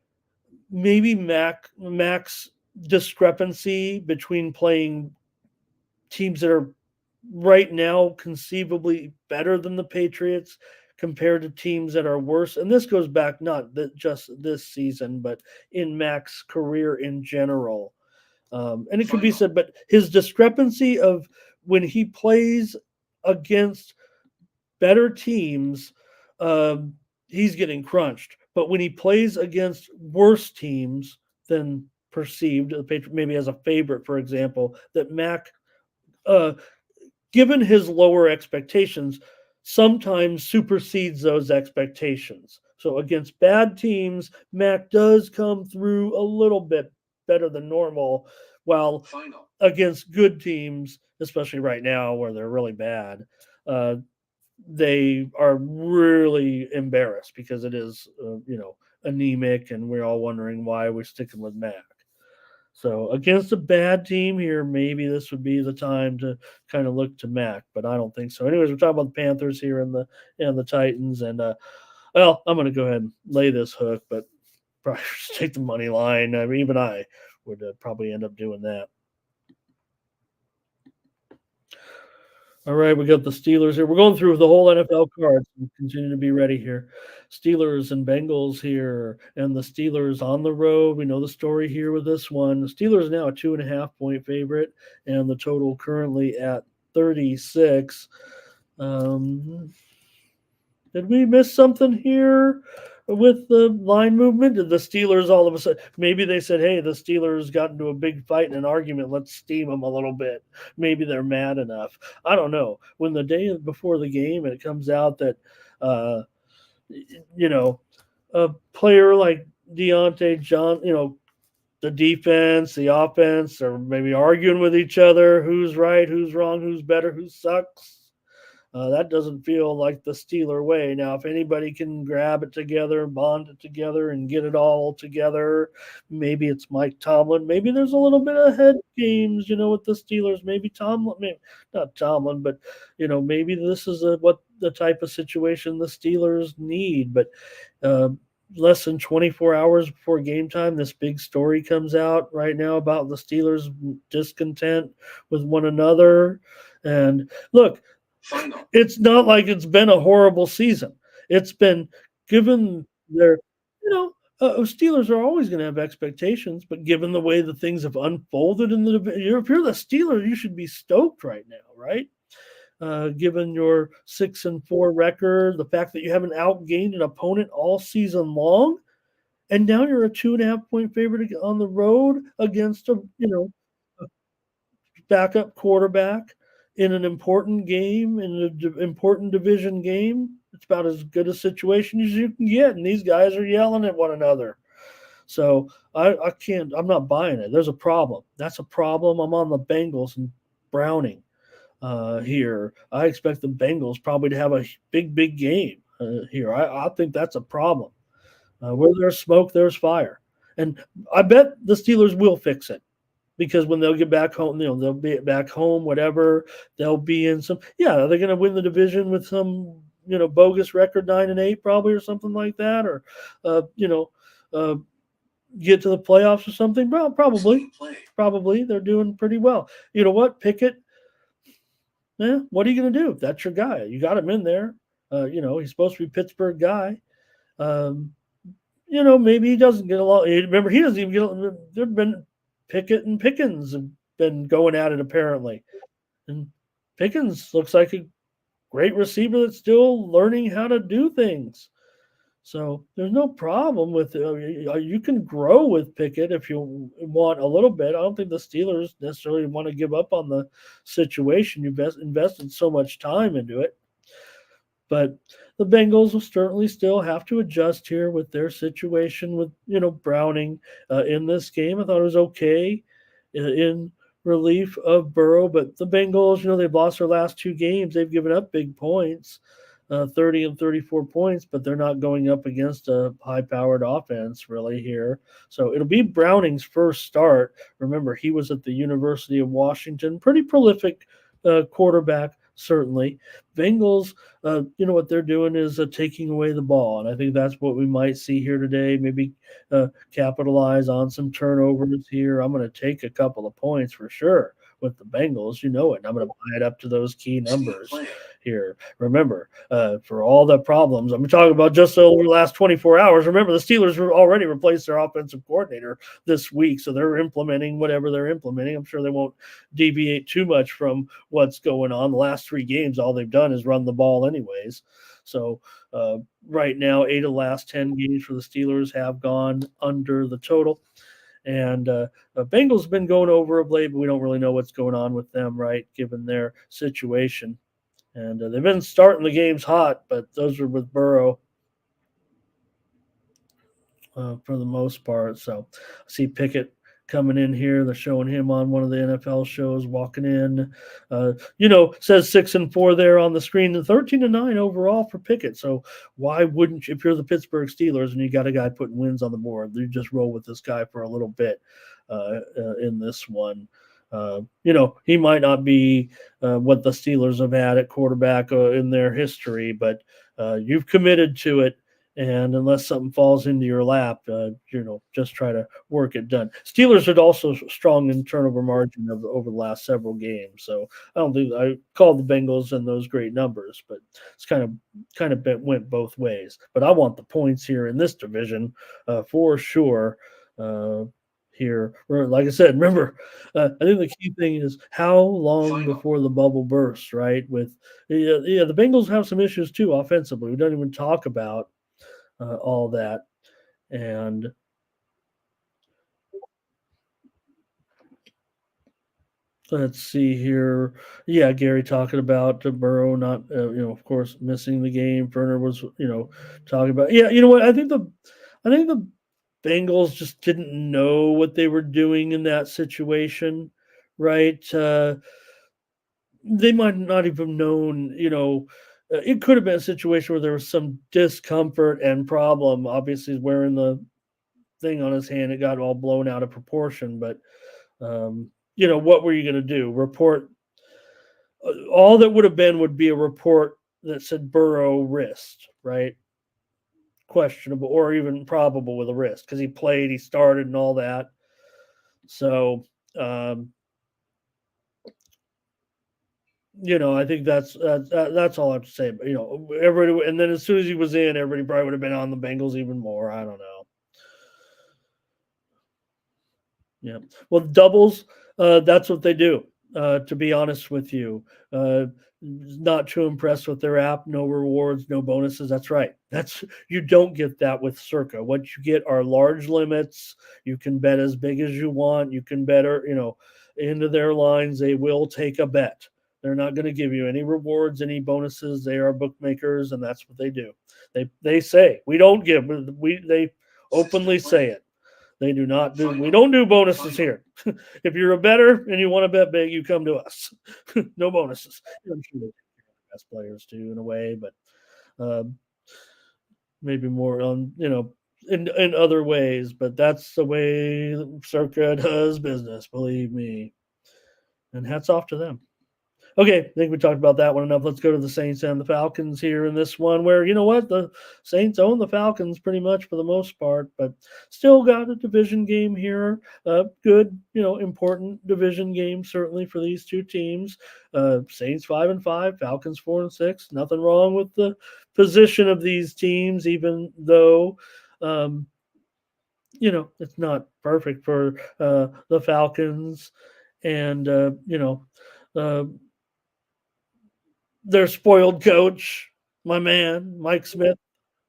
maybe Mac's discrepancy between playing teams that are right now conceivably better than the Patriots compared to teams that are worse. And this goes back not just this season, but in Mac's career in general. And it could be said, but his discrepancy of when he plays against better teams, he's getting crunched. But when he plays against worse teams than perceived, maybe as a favorite, for example, that Mac, uh, given his lower expectations, sometimes supersedes those expectations. So against bad teams, Mac does come through a little bit better than normal, while against good teams, especially right now where they're really bad, they are really embarrassed because it is, anemic, and we're all wondering why we're sticking with Mac. So against a bad team here, maybe this would be the time to kind of look to Mac, but I don't think so. Anyways, we're talking about the Panthers here and the Titans, and well, I'm going to go ahead and lay this hook, but probably just take the money line. I mean, even I would probably end up doing that. All right, we got the Steelers here. We're going through the whole NFL card. So continue to be ready here. Steelers and Bengals here, and the Steelers on the road. We know the story here with this one. The Steelers now a 2.5-point favorite, and the total currently at 36. Did we miss something here with the line movement? Did the Steelers all of a sudden, maybe they said, hey, the Steelers got into a big fight and an argument, let's steam them a little bit. Maybe they're mad enough. I don't know. When the day before the game and it comes out that, a player like Deontay John, the defense, the offense, or maybe arguing with each other, who's right, who's wrong, who's better, who sucks. That doesn't feel like the Steeler way. Now, if anybody can grab it together, bond it together, and get it all together, maybe it's Mike Tomlin. Maybe there's a little bit of head games, with the Steelers. Maybe Tomlin, not Tomlin, but, maybe this is what the type of situation the Steelers need. But less than 24 hours before game time, this big story comes out right now about the Steelers' discontent with one another. And look, it's not like it's been a horrible season. It's been, given their, Steelers are always going to have expectations, but given the way the things have unfolded in the division, if you're the Steelers, you should be stoked right now, right? Given your 6-4 record, the fact that you haven't outgained an opponent all season long, and now you're a 2.5-point favorite on the road against a backup quarterback in an important game, in an important division game. It's about as good a situation as you can get, and these guys are yelling at one another. So I'm not buying it. There's a problem. That's a problem. I'm on the Bengals and Browning here. I expect the Bengals probably to have a big game here. I think that's a problem. Where there's smoke, there's fire. And I bet the Steelers will fix it. Because when they'll get back home, they'll be back home, whatever, they'll be in some, they're going to win the division with some, bogus record 9-8 probably, or something like that, or, get to the playoffs or something. Well, probably they're doing pretty well. You know what? Pickett, what are you going to do? That's your guy. You got him in there. He's supposed to be Pittsburgh guy. Maybe he doesn't get along. Remember, he doesn't even get along. There have been Pickett and Pickens have been going at it apparently. And Pickens looks like a great receiver that's still learning how to do things. So there's no problem with you can grow with Pickett if you want a little bit. I don't think the Steelers necessarily want to give up on the situation. You invested so much time into it. But the Bengals will certainly still have to adjust here with their situation with Browning in this game. I thought it was okay in relief of Burrow, but the Bengals, they've lost their last two games. They've given up big points, 30 and 34 points, but they're not going up against a high-powered offense really here. So it'll be Browning's first start. Remember, he was at the University of Washington, pretty prolific quarterback, certainly. Bengals, what they're doing is taking away the ball, and I think that's what we might see here today. Maybe capitalize on some turnovers here. I'm going to take a couple of points for sure with the Bengals. You know it. And I'm going to buy it up to those key numbers here. Remember, for all the problems I'm talking about just over the last 24 hours, remember the Steelers already replaced their offensive coordinator this week, so they're implementing whatever they're implementing. I'm sure they won't deviate too much from what's going on. The last three games, all they've done is run the ball anyways. So right now, 8 of the last 10 games for the Steelers have gone under the total. And Bengals have been going over of late, but we don't really know what's going on with them, right, given their situation. And they've been starting the games hot, but those are with Burrow for the most part. So I see Pickett coming in here. They're showing him on one of the NFL shows, walking in. Says 6-4 there on the screen, and 13-9 overall for Pickett. So why wouldn't you, if you're the Pittsburgh Steelers and you got a guy putting wins on the board, you just roll with this guy for a little bit in this one. He might not be what the Steelers have had at quarterback in their history, but you've committed to it. And unless something falls into your lap, just try to work it done. Steelers are also strong in turnover margin over the last several games. So I don't think I called the Bengals and those great numbers, but it's kind of went both ways. But I want the points here in this division for sure. Here, like I said, remember, I think the key thing is how long before the bubble bursts, right? With the Bengals have some issues too offensively. We don't even talk about all that. And let's see here. Yeah, Gary talking about Burrow not, of course, missing the game. Werner was, talking about. Yeah, you know what? I think the Bengals just didn't know what they were doing in that situation, right? They might not even known, it could have been a situation where there was some discomfort and problem. Obviously, wearing the thing on his hand, it got all blown out of proportion. But what were you going to do? Report all that would be a report that said Burrow wrist, right? Questionable or even probable with a wrist because he played, he started, and all that. So, I think that's all I have to say. But everybody, and then as soon as he was in, everybody probably would have been on the Bengals even more. I don't know. Yeah. Well, doubles, that's what they do, to be honest with you. Not too impressed with their app. No rewards, no bonuses. That's right. You don't get that with Circa. What you get are large limits. You can bet as big as you want. You can bet, into their lines. They will take a bet. They're not going to give you any rewards, any bonuses. They are bookmakers, and that's what they do. They say we don't give. They openly say it. They do not do. We don't do bonuses here. If you're a bettor and you want to bet big, you come to us. No bonuses. I'm sure they take care of the best players too, in a way, but maybe more on in other ways. But that's the way Circa does business. Believe me. And hats off to them. Okay, I think we talked about that one enough. Let's go to the Saints and the Falcons here in this one, where you know what, the Saints own the Falcons pretty much for the most part, but still got a division game here. Good, important division game certainly for these two teams. Saints 5-5, Falcons 4-6. Nothing wrong with the position of these teams, even though it's not perfect for the Falcons, and their spoiled coach, my man, Mike Smith.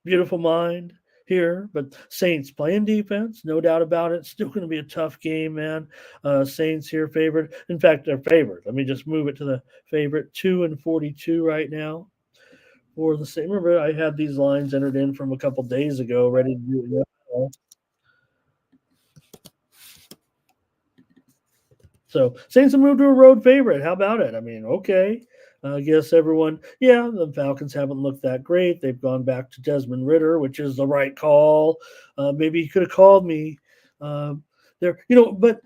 beautiful mind here, but Saints playing defense, no doubt about it. Still going to be a tough game, man. Saints here favored. In fact, they're favored. Let me just move it to the favorite 2-42 right now for the same. Remember, I had these lines entered in from a couple days ago, ready to do it. So Saints have moved to a road favorite. How about it? I mean, okay. I guess everyone, yeah, the Falcons haven't looked that great. They've gone back to Desmond Ritter, which is the right call. Maybe he could have called me there, but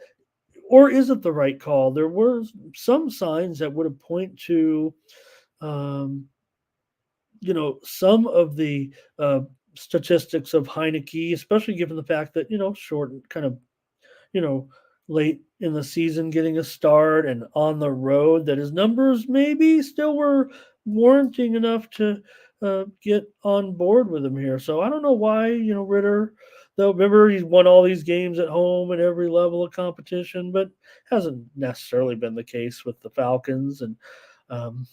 or is it the right call? There were some signs that would have point to, um, some of the statistics of Heineke, especially given the fact that short kind of you know, late in the season getting a start and on the road that his numbers maybe still were warranting enough to get on board with him here. So I don't know why, Ritter, though, remember he's won all these games at home at every level of competition, but hasn't necessarily been the case with the Falcons. And um,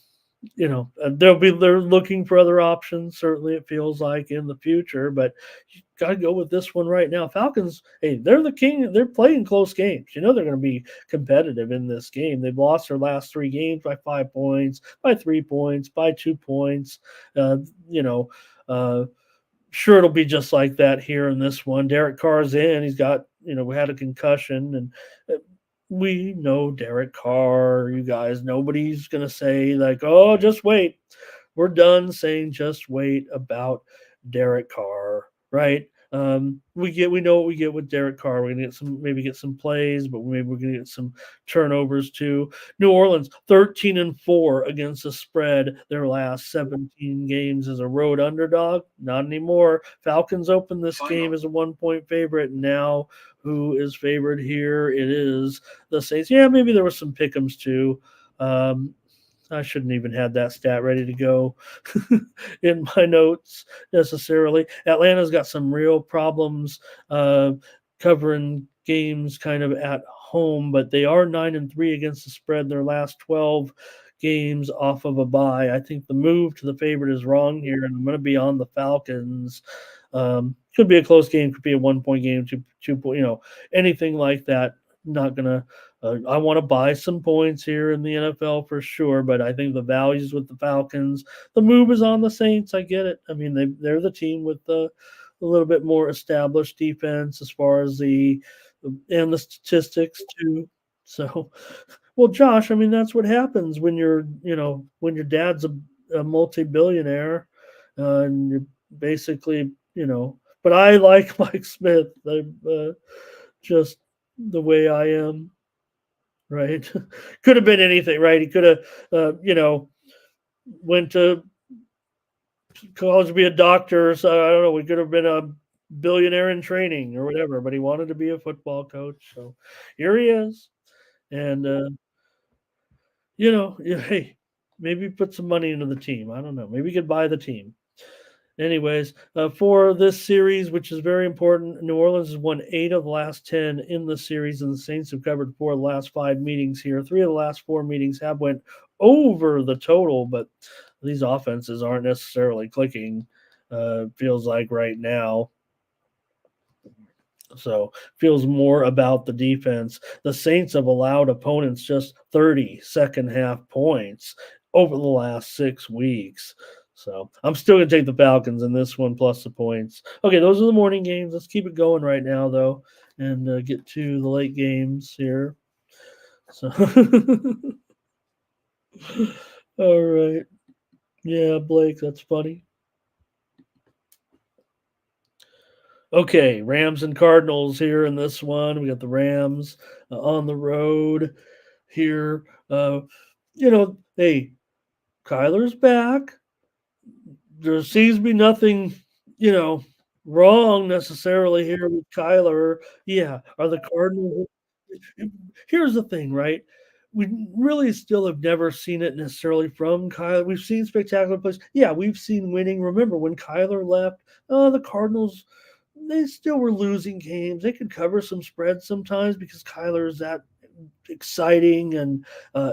they're looking for other options. Certainly, it feels like in the future, but you got to go with this one right now. Falcons, hey, they're the king. They're playing close games. They're going to be competitive in this game. They've lost their last 3 games by 5 points, by 3 points, by 2 points. Uh, you know, uh, sure it'll be just like that here in this one. Derek Carr's in. He's got, we had a concussion, and we know Derek Carr, you guys. Nobody's going to say, like, oh, just wait. We're done saying just wait about Derek Carr, right? We know what we get with Derek Carr. We're gonna get some plays, but maybe we're gonna get some turnovers too. New Orleans 13-4 against the spread. Their last 17 games as a road underdog. Not anymore. Falcons open this game as a 1-point favorite. Now, who is favored here? It is the Saints. Yeah, maybe there was some pick'ems too. I shouldn't even had that stat ready to go in my notes necessarily. Atlanta's got some real problems uh, covering games kind of at home, but they are 9-3 against the spread. Their last 12 games off of a bye. I think the move to the favorite is wrong here, and I'm going to be on the Falcons. Could be a close game, could be a 1-point game, two point, anything like that. Not gonna I want to buy some points here in the NFL for sure, but I think the values with the Falcons, the move is on the Saints. I get it. I mean, they're the team with a little bit more established defense as far as and the statistics too. So, well, Josh, I mean, that's what happens when when your dad's a multi-billionaire, and you're basically, But I like Mike Smith. Just the way I am, right? Could have been anything, right? He could have, went to college to be a doctor. So I don't know. We could have been a billionaire in training or whatever, but he wanted to be a football coach. So here he is. And, hey, maybe put some money into the team. I don't know. Maybe you could buy the team. Anyways, for this series, which is very important, New Orleans has won 8 of the last 10 in the series, and the Saints have covered 4 of the last 5 meetings here. 3 of the last 4 meetings have went over the total, but these offenses aren't necessarily clicking, feels like right now. So feels more about the defense. The Saints have allowed opponents just 30 second half points over the last 6 weeks. So I'm still going to take the Falcons in this one plus the points. Okay, those are the morning games. Let's keep it going right now, though, and get to the late games here. So, all right. Yeah, Blake, that's funny. Okay, Rams and Cardinals here in this one. We got the Rams on the road here. Hey, Kyler's back. There seems to be nothing, wrong necessarily here with Kyler. Yeah, are the Cardinals? Here's the thing, right? We really still have never seen it necessarily from Kyler. We've seen spectacular plays. Yeah, we've seen winning. Remember when Kyler left? The Cardinals, they still were losing games. They could cover some spreads sometimes because Kyler is that exciting and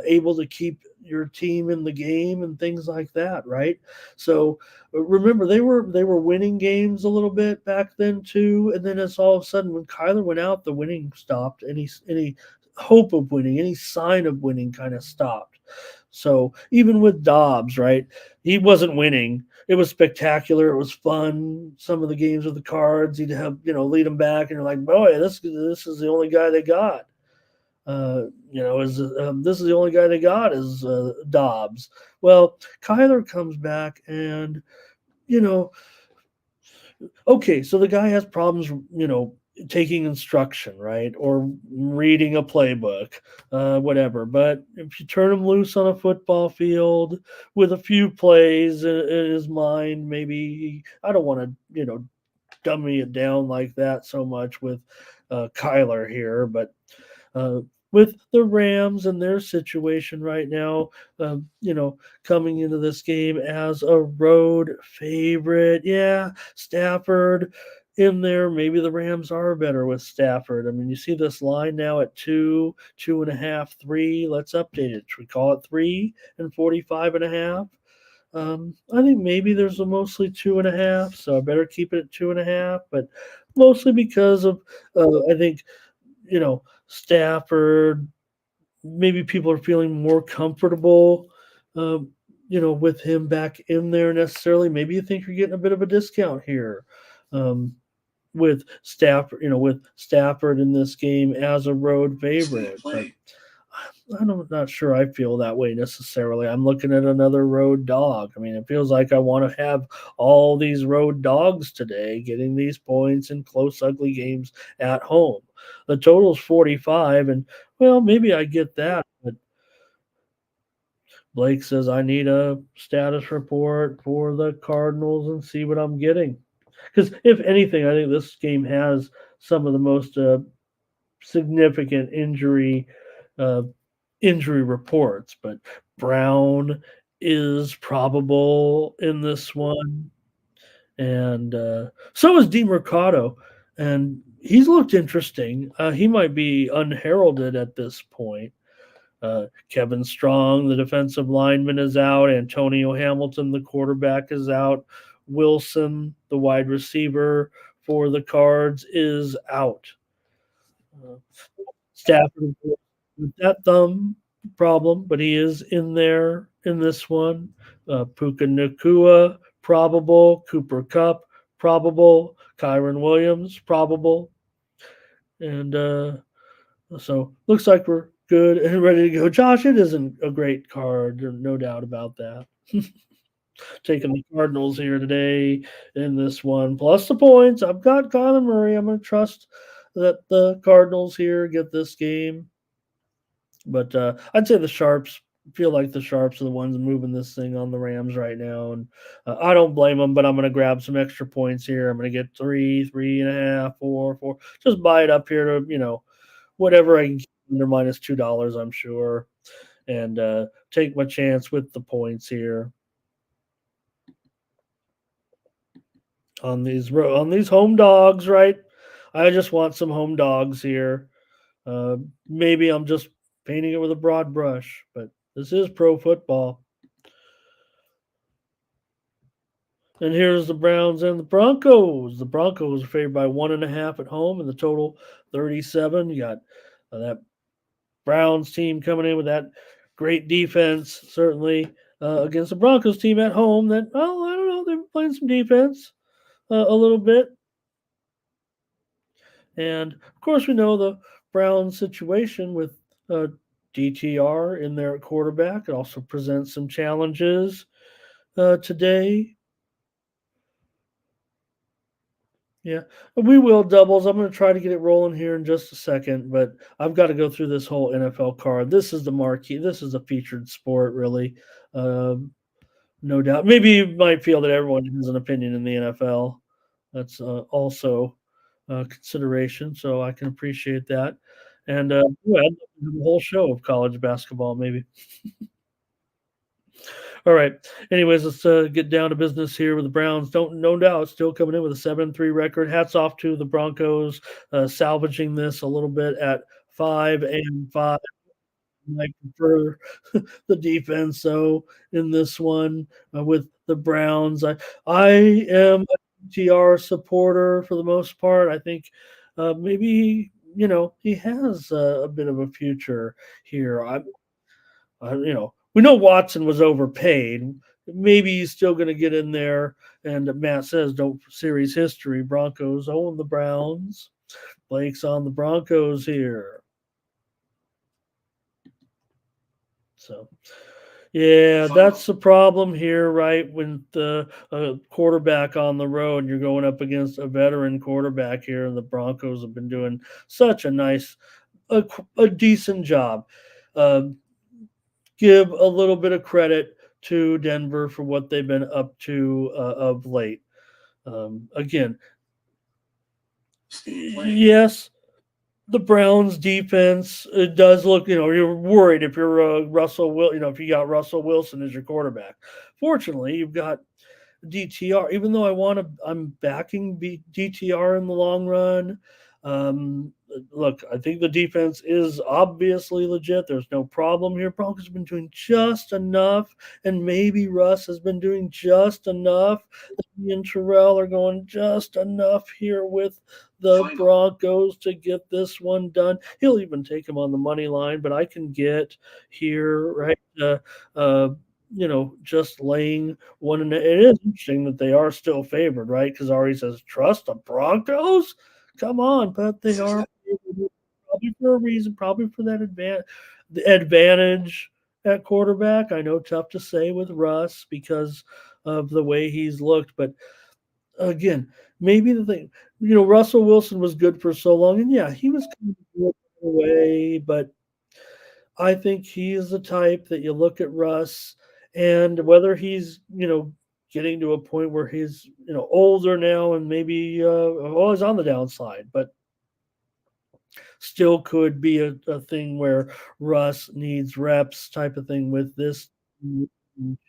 able to keep your team in the game and things like that, right? So remember they were winning games a little bit back then too, and then it's all of a sudden when Kyler went out, the winning stopped. Any hope of winning, any sign of winning kind of stopped. So even with Dobbs, right, he wasn't winning. It was spectacular. It was fun. Some of the games with the Cards, he'd have lead them back, and you're like, boy, this is the only guy they got. Is this is the only guy they got is Dobbs. Well, Kyler comes back, and you know, okay, so the guy has problems, taking instruction, right, or reading a playbook, whatever. But if you turn him loose on a football field with a few plays in his mind, maybe I don't want to, dummy it down like that so much with Kyler here, but uh, with the Rams and their situation right now, coming into this game as a road favorite. Yeah, Stafford in there. Maybe the Rams are better with Stafford. I mean, you see this line now at 2.5, 3. Let's update it. Should we call it 3 and 45.5? I think maybe there's a mostly 2.5, so I better keep it at 2.5, but mostly because of I think Stafford. Maybe people are feeling more comfortable, um, with him back in there necessarily. Maybe you think you're getting a bit of a discount here um, with Stafford in this game as a road Extended favorite, but play. I'm not sure I feel that way necessarily. I'm looking at another road dog. I mean, it feels like I want to have all these road dogs today, getting these points in close, ugly games at home. The total's 45, and well, maybe I get that. But Blake says I need a status report for the Cardinals and see what I'm getting. Because if anything, I think this game has some of the most significant uh, injury reports, but Brown is probable in this one, and so is DeMercado, and he's looked interesting. He might be unheralded at this point. Kevin Strong, the defensive lineman, is out. Antonio Hamilton, the quarterback, is out. Wilson, the wide receiver for the Cards, is out. Uh, Stafford with that thumb problem, but he is in there in this one. Puka Nakua, probable. Cooper Cup, probable. Kyron Williams, probable. And so looks like we're good and ready to go. Josh, it isn't a great card, no doubt about that. Taking the Cardinals here today in this one, plus the points. I've got Kyler Murray. I'm going to trust that the Cardinals here get this game. But I'd say the Sharps feel like the Sharps are the ones moving this thing on the Rams right now, and I don't blame them. But I'm going to grab some extra points here. I'm going to get 3, 3.5, 4, 4. Just buy it up here to whatever I can get under -$2. I'm sure, and take my chance with the points here on these home dogs. Right, I just want some home dogs here. Uh, Maybe I'm just painting it with a broad brush, but this is pro football. And here's the Browns and the Broncos. The Broncos are favored by 1.5 at home, and the total 37. You got that Browns team coming in with that great defense, certainly against the Broncos team at home. That well, I don't know, they're playing some defense a little bit, and of course we know the Browns situation with DTR in their quarterback. It also presents some challenges today. Yeah, we will doubles. I'm going to try to get it rolling here in just a second, but I've got to go through this whole NFL card. This is the marquee. This is a featured sport, really. Um, no doubt. Maybe you might feel that everyone has an opinion in the NFL. That's also a consideration, so I can appreciate that. And yeah, I'd love to do a whole show of college basketball, maybe. All right. Anyways, let's get down to business here with the Browns. Don't no doubt still coming in with a 7-3 record. Hats off to the Broncos salvaging this a little bit at 5-5. I prefer the defense, so in this one, with the Browns, I am a TR supporter for the most part. I think, maybe, he has a bit of a future here. We know Watson was overpaid. Maybe he's still gonna get in there, and Matt says, "Don't series history, Broncos own the Browns." Blake's on the Broncos here. So, yeah, that's the problem here, right? When the quarterback on the road, you're going up against a veteran quarterback here, and the Broncos have been doing such a decent job. Um, give a little bit of credit to Denver for what they've been up to of late. Again, yes, the Browns defense, it does look, you're worried if you're if you got Russell Wilson as your quarterback. Fortunately, you've got DTR, even though I'm backing DTR in the long run. Um, Look, I think the defense is obviously legit. There's no problem here. Broncos have been doing just enough, and maybe Russ has been doing just enough. He and Terrell are going just enough here with the Broncos to get this one done. He'll even take him on the money line, but I can get here, right? Uh, just laying one. And it is interesting that they are still favored, right? Because Ari says, trust the Broncos? Come on, but they are probably for a reason, probably for that the advantage at quarterback. I know tough to say with Russ because of the way he's looked, but again, maybe the thing, Russell Wilson was good for so long, and yeah, he was kind of good away, but I think he is the type that you look at Russ, and whether he's, getting to a point where he's, older now and maybe always on the downside, but still could be a thing where Russ needs reps type of thing with this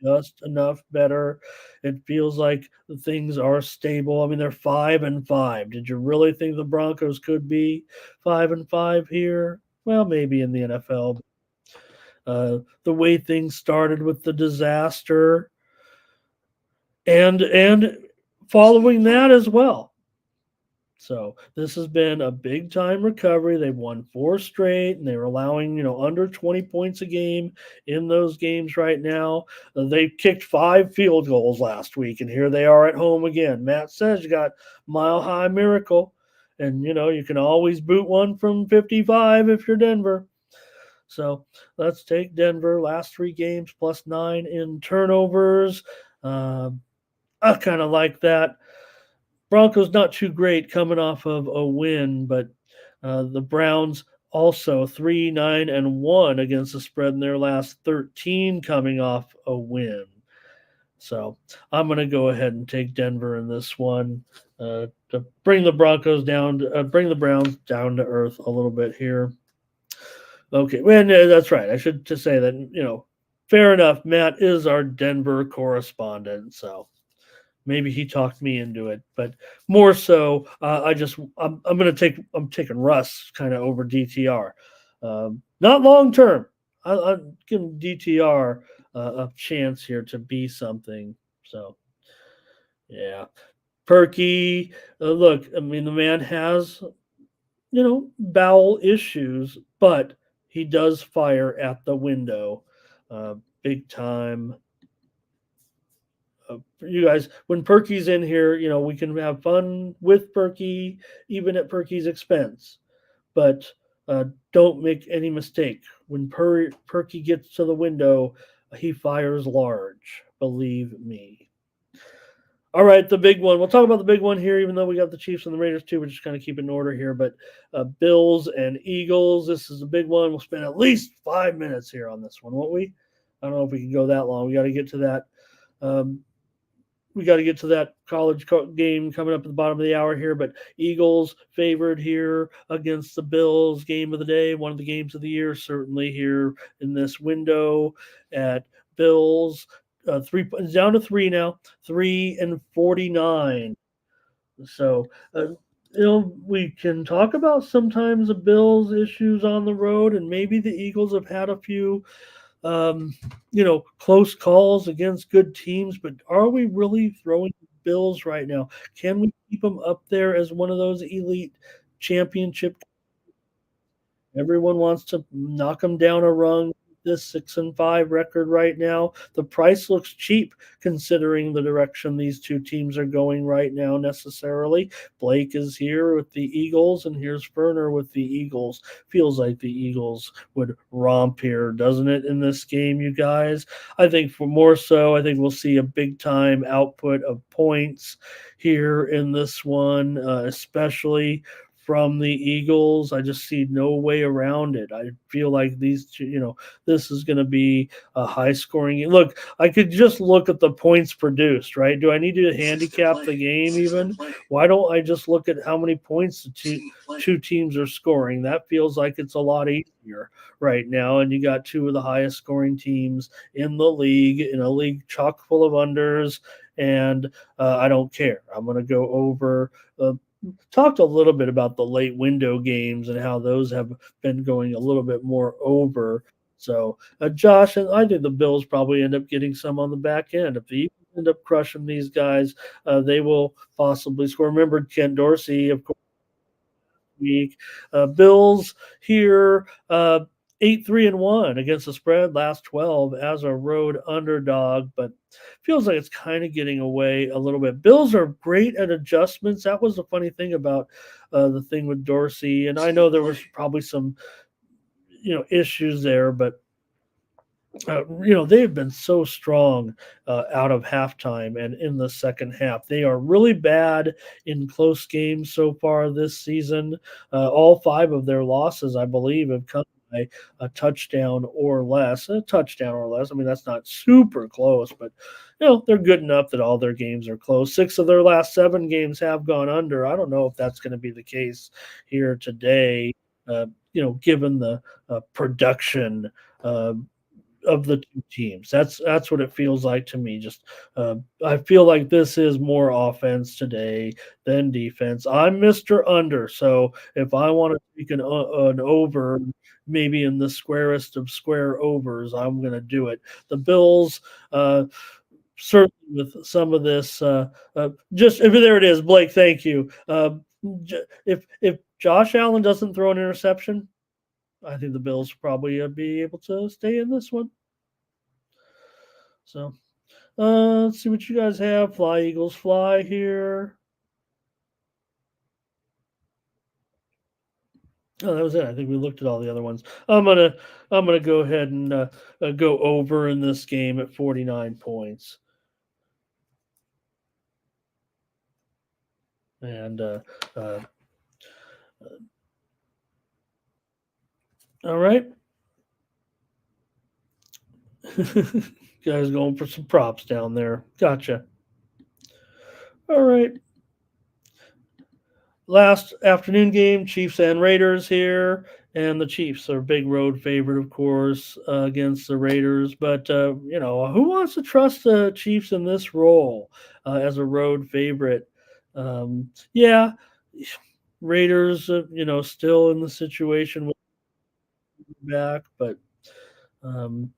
just enough better. It feels like the things are stable. I mean, they're 5-5. Did you really think the Broncos could be 5-5 here? Well, maybe in the NFL. The way things started with the disaster and following that as well. So this has been a big time recovery. They've won 4 straight, and they're allowing under 20 points a game in those games right now. They kicked 5 field goals last week, and here they are at home again. Matt says you got Mile High Miracle, and you can always boot one from 55 if you're Denver. So let's take Denver. Last 3 games +9 in turnovers. I kind of like that. Broncos not too great coming off of a win, but the Browns also 3-9-1 against the spread in their last 13 coming off a win. So I'm going to go ahead and take Denver in this one to bring the Browns down to earth a little bit here. Okay, well, that's right. I should just say that, fair enough. Matt is our Denver correspondent, so maybe he talked me into it, but more so, I'm taking Russ kind of over DTR, not long term. I'm giving DTR a chance here to be something. So, yeah, Perky. Look, I mean, the man has bowel issues, but he does fire at the window, big time. For you guys, when Perky's in here, we can have fun with Perky, even at Perky's expense. But don't make any mistake. When Perky gets to the window, he fires large. Believe me. All right, the big one. We'll talk about the big one here, even though we got the Chiefs and the Raiders too. We're just kind of keep it in order here. But Bills and Eagles, this is a big one. We'll spend at least 5 minutes here on this one, won't we? I don't know if we can go that long. We got to get to that. We got to get to that college game coming up at the bottom of the hour here, but Eagles favored here against the Bills. Game of the day, one of the games of the year, certainly here in this window at Bills. Down to 3 now, 3-49. So We can talk about sometimes the Bills' issues on the road, and maybe the Eagles have had a few, um, close calls against good teams. But are we really throwing the Bills right now? Can we keep them up there as one of those elite championship? Everyone wants to knock them down a rung. This 6-5 record right now. The price looks cheap considering the direction these two teams are going right now, necessarily. Blake is here with the Eagles, and here's Werner with the Eagles. Feels like the Eagles would romp here, doesn't it, in this game, you guys? I think for more so, I think we'll see a big time output of points here in this one, especially from the Eagles. I just see no way around it. I feel like these two, this is going to be a high scoring. Look, I could just look at the points produced, right? Do I need to handicap the game even? Why don't I just look at how many points the two teams are scoring? That feels like it's a lot easier right now. And you got two of the highest scoring teams in the league, in a league chock full of unders. And I don't care. I'm going to go over. Talked a little bit about the late window games and how those have been going a little bit more over. So, Josh, and I think the Bills probably end up getting some on the back end. If the Eagles end up crushing these guys, they will possibly score. Remember Ken Dorsey, of course, week. Bills here, 8-3-1 against the spread last 12 as a road underdog, but feels like it's kind of getting away a little bit. Bills are great at adjustments. That was the funny thing about the thing with Dorsey, and I know there was probably some issues there, but they've been so strong out of halftime and in the second half. They are really bad in close games so far this season. All five of their losses, I believe, have come by a touchdown or less. A touchdown or less. I mean, that's not super close, but they're good enough that all their games are close. 6 of their last 7 games have gone under. I don't know if that's going to be the case here today. Given the production. Of the two teams. That's what it feels like to me. Just I feel like this is more offense today than defense. I'm Mr. Under, so if I want to take an over, maybe in the squarest of square overs, I'm going to do it. The Bills. Certainly with some of this, just if there it is, Blake. Thank you. If Josh Allen doesn't throw an interception, I think the Bills probably be able to stay in this one. So let's see what you guys have. Fly Eagles fly here. Oh, that was it. I think we looked at all the other ones. I'm gonna go ahead and go over in this game at 49 points. And all right. Guys going for some props down there. Gotcha. All right. Last afternoon game, Chiefs and Raiders here. And the Chiefs are a big road favorite, of course, against the Raiders. But, who wants to trust the Chiefs in this role as a road favorite? Yeah, Raiders, still in the situation with back. But um,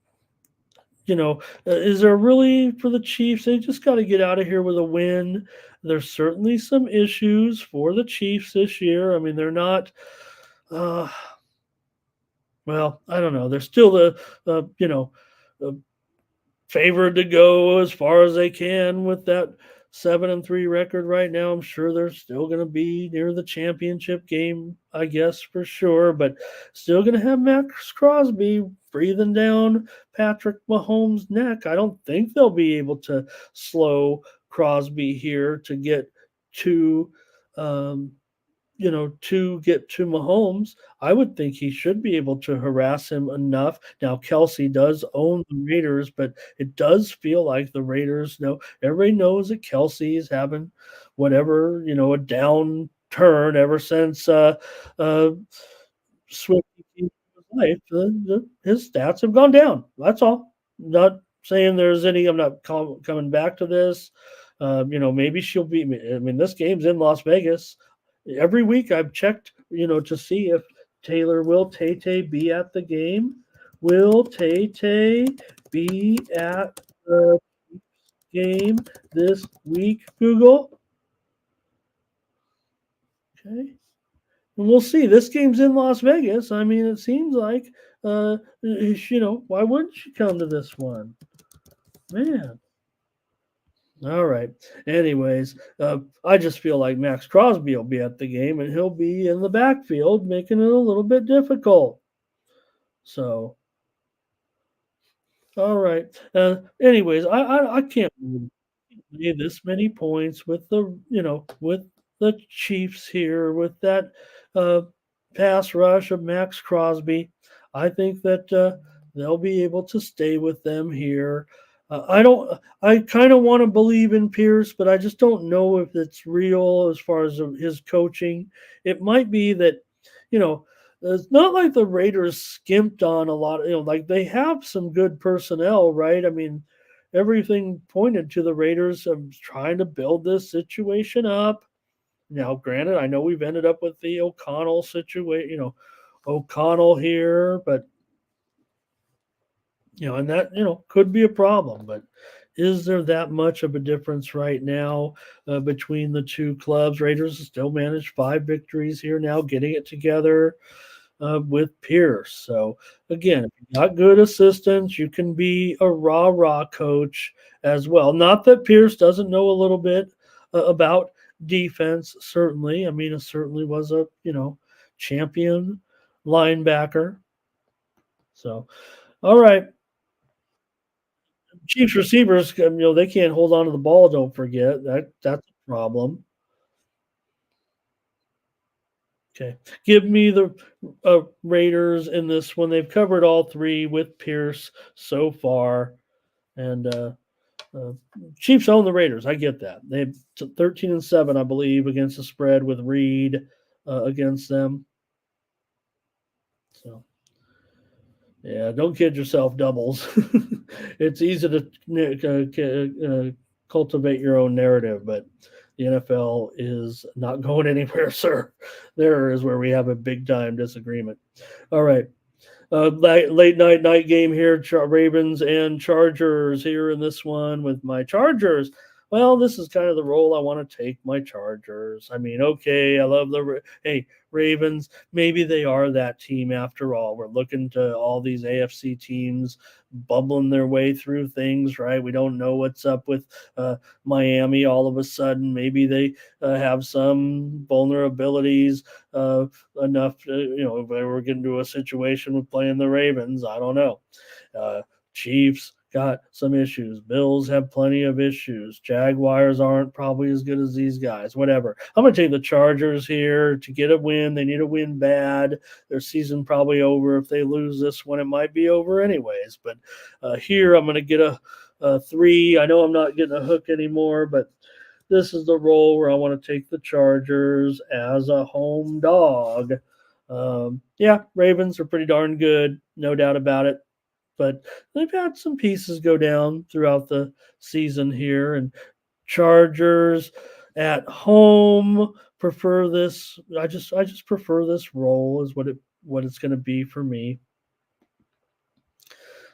is there really for the Chiefs? They just got to get out of here with a win. There's certainly some issues for the Chiefs this year. I mean, they're not. Uh, well, I don't know. They're still uh, favored to go as far as they can with that 7-3 record right now. I'm sure they're still going to be near the championship game, I guess for sure, but still going to have Max Crosby breathing down Patrick Mahomes' neck. I don't think they'll be able to slow Crosby here to get to um, to get to Mahomes. I would think he should be able to harass him enough. Now, Kelsey does own the Raiders, but it does feel like the Raiders know everybody knows that Kelsey is having whatever, a downturn ever since Swift came into his life. His stats have gone down. That's all. Not saying there's any, I'm not coming back to this. Maybe she'll be, I mean, this game's in Las Vegas. every week I've checked, to see if will Tay be at the game? Will Tay be at the game this week, Google? Okay. And we'll see. This game's in Las Vegas. I mean, it seems like, why wouldn't you come to this one? Man. All right. Anyways, I just feel like Max Crosby will be at the game and he'll be in the backfield, making it a little bit difficult. So, all right. Anyways, I can't believe this many points with the Chiefs here with that uh, pass rush of Max Crosby. I think that they'll be able to stay with them here. I don't. I kind of want to believe in Pierce, but I just don't know if it's real as far as his coaching. It might be that, you know, it's not like the Raiders skimped on a lot. Like they have some good personnel, right? I mean, everything pointed to the Raiders trying to build this situation up. Now, granted, I know we've ended up with the O'Connell situation, O'Connell here, but and that could be a problem. But is there that much of a difference right now between the two clubs? Raiders still managed 5 victories here now, getting it together with Pierce. So again, if you got good assistants, you can be a rah coach as well. Not that Pierce doesn't know a little bit about defense. Certainly, I mean, it certainly was a champion linebacker. So, all right, Chiefs receivers, they can't hold on to the ball. Don't forget that's a problem. Okay. Give me the Raiders in this one. They've covered all three with Pierce so far. And uh, Chiefs own the Raiders. I get that. They've 13-7, I believe, against the spread with Reed against them. So, yeah, don't kid yourself, doubles. It's easy to cultivate your own narrative, but the NFL is not going anywhere, sir. There is where we have a big time disagreement. All right. Late night game here, Ravens and Chargers here in this one with my Chargers. Well, this is kind of the role I want to take my Chargers. I mean, okay, I love hey, Ravens. Maybe they are that team after all. We're looking to all these AFC teams bubbling their way through things, right? We don't know what's up with Miami all of a sudden. Maybe they have some vulnerabilities enough to, if they were getting to a situation with playing the Ravens. I don't know. Chiefs got some issues. Bills have plenty of issues. Jaguars aren't probably as good as these guys. Whatever. I'm going to take the Chargers here to get a win. They need a win bad. Their season probably over. If they lose this one, it might be over anyways. But here I'm going to get a 3. I know I'm not getting a hook anymore, but this is the role where I want to take the Chargers as a home dog. Yeah, Ravens are pretty darn good, no doubt about it. But they've had some pieces go down throughout the season here. And Chargers at home prefer this. I just prefer this role is what it's going to be for me.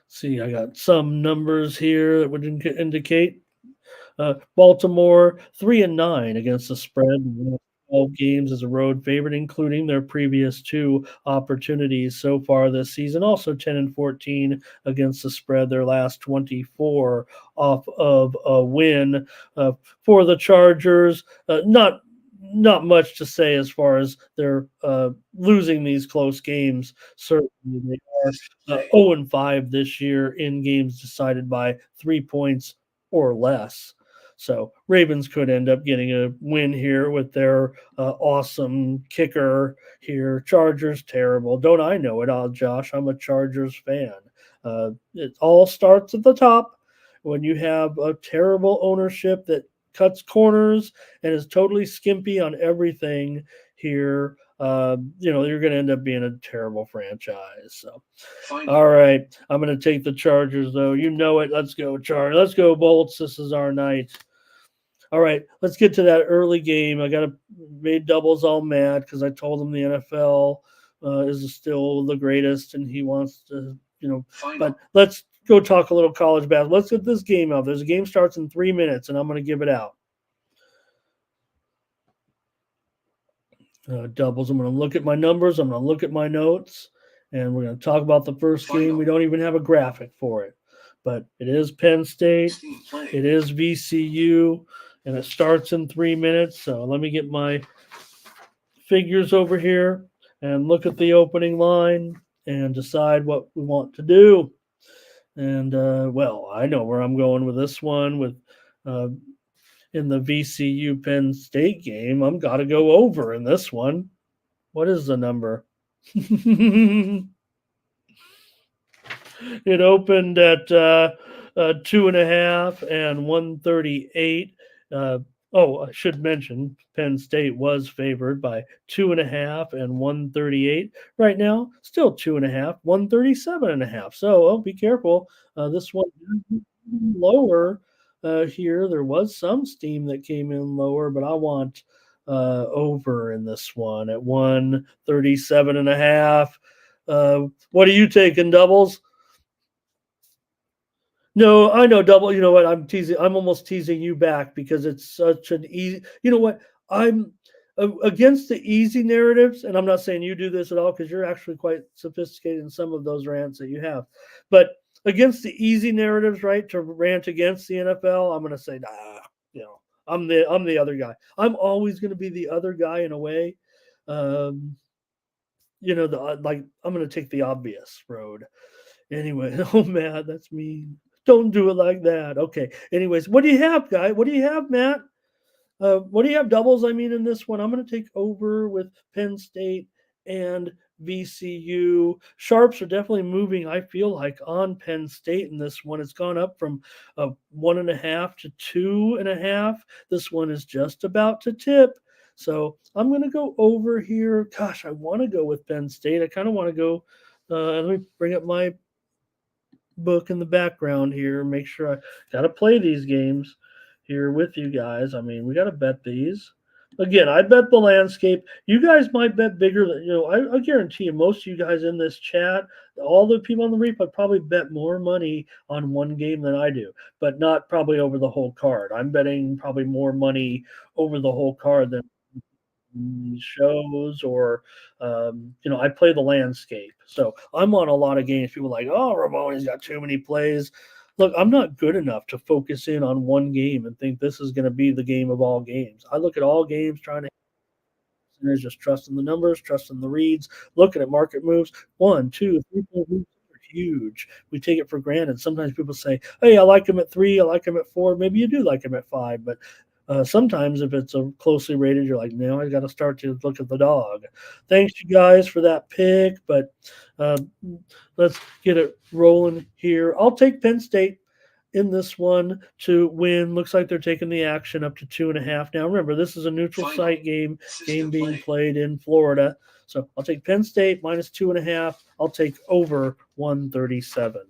See, I got some numbers here that would indicate Baltimore 3-9 against the spread. 12 games as a road favorite, including their previous 2 opportunities so far this season. Also 10-14 against the spread, their last 24 off of a win for the Chargers. Not much to say as far as they're losing these close games. Certainly, they are 0-5 this year in games decided by 3 points or less. So Ravens could end up getting a win here with their awesome kicker here. Chargers terrible. Don't I know it, Josh? I'm a Chargers fan. It all starts at the top when you have a terrible ownership that cuts corners and is totally skimpy on everything here. You're going to end up being a terrible franchise. So, all right, I'm going to take the Chargers, though. You know it. Let's go, Let's go, Bolts. This is our night. All right, let's get to that early game. I got made doubles all mad because I told him the NFL is still the greatest, and he wants to, Final. But let's go talk a little college basketball. Let's get this game out. There's a game starts in 3 minutes, and I'm going to give it out. Doubles. I'm going to look at my numbers. I'm going to look at my notes, and we're going to talk about the first game. We don't even have a graphic for it, but it is Penn State. It is VCU, and it starts in 3 minutes. So let me get my figures over here and look at the opening line and decide what we want to do. And, well, I know where I'm going with this one with in the VCU Penn State game. I'm got to go over in this one. What is the number? It opened at 2.5 and 138. I should mention Penn State was favored by 2.5 and 138. Right now, still 2.5, 137.5. So be careful. This one lower here. There was some steam that came in lower, but I want over in this one at 137.5. What are you taking, doubles? No, I know double. You know what? I'm teasing. I'm almost teasing you back because it's such an easy. You know what? I'm against the easy narratives, and I'm not saying you do this at all because you're actually quite sophisticated in some of those rants that you have. But against the easy narratives, right? To rant against the NFL, I'm going to say, nah. I'm the other guy. I'm always going to be the other guy in a way. I'm going to take the obvious road. Anyway, oh man, that's mean. Don't do it like that. Okay. Anyways, what do you have, guy? What do you have, Matt? What do you have doubles? I mean, in this one, I'm going to take over with Penn State and VCU. Sharps are definitely moving, I feel like, on Penn State in this one. It's gone up from 1.5 to 2.5. This one is just about to tip. So I'm going to go over here. Gosh, I want to go with Penn State. I kind of want to go. Let me bring up my book in the background here. Make sure I got to play these games here with you guys. I mean, we got to bet these. Again, I bet the landscape. You guys might bet bigger than, I guarantee you, most of you guys in this chat, all the people on the replay probably bet more money on one game than I do, but not probably over the whole card. I'm betting probably more money over the whole card than shows or I play the landscape. So I'm on a lot of games. People are like, oh, Ramone's got too many plays. Look, I'm not good enough to focus in on one game and think this is going to be the game of all games. I look at all games trying to just trusting the numbers, trusting the reads, looking at market moves. 1, 2, 3, 4 moves are huge. We take it for granted. Sometimes people say, hey, I like him at 3, I like him at 4. Maybe you do like him at 5, but sometimes if it's a closely rated, you're like, no, I got to start to look at the dog. Thanks, you guys, for that pick, but let's get it rolling here. I'll take Penn State in this one to win. Looks like they're taking the action up to 2.5. Now, remember, this is a neutral site game being played in Florida. So I'll take Penn State minus 2.5. I'll take over 137.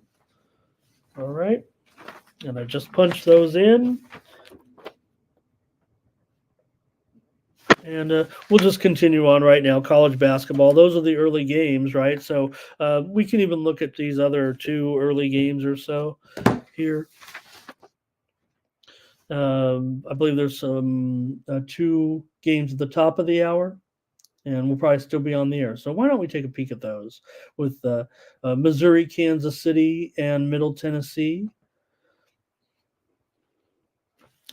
All right. And I just punched those in. And we'll just continue on right now. College basketball. Those are the early games, right? So we can even look at these other 2 early games or so here. I believe there's some 2 games at the top of the hour, and we'll probably still be on the air. So why don't we take a peek at those with Missouri, Kansas City, and Middle Tennessee.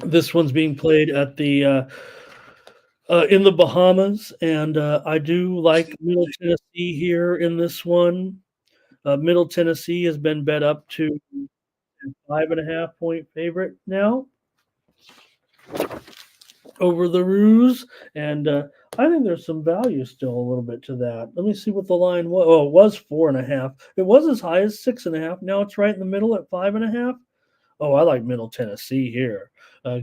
This one's being played at the in the Bahamas, and I do like Middle Tennessee here in this one. Middle Tennessee has been bet up to 5.5 point favorite now over the Roos, and I think there's some value still a little bit to that. Let me see what the line was. Oh, it was 4.5. It was as high as 6.5. Now it's right in the middle at 5.5. Oh, I like Middle Tennessee here.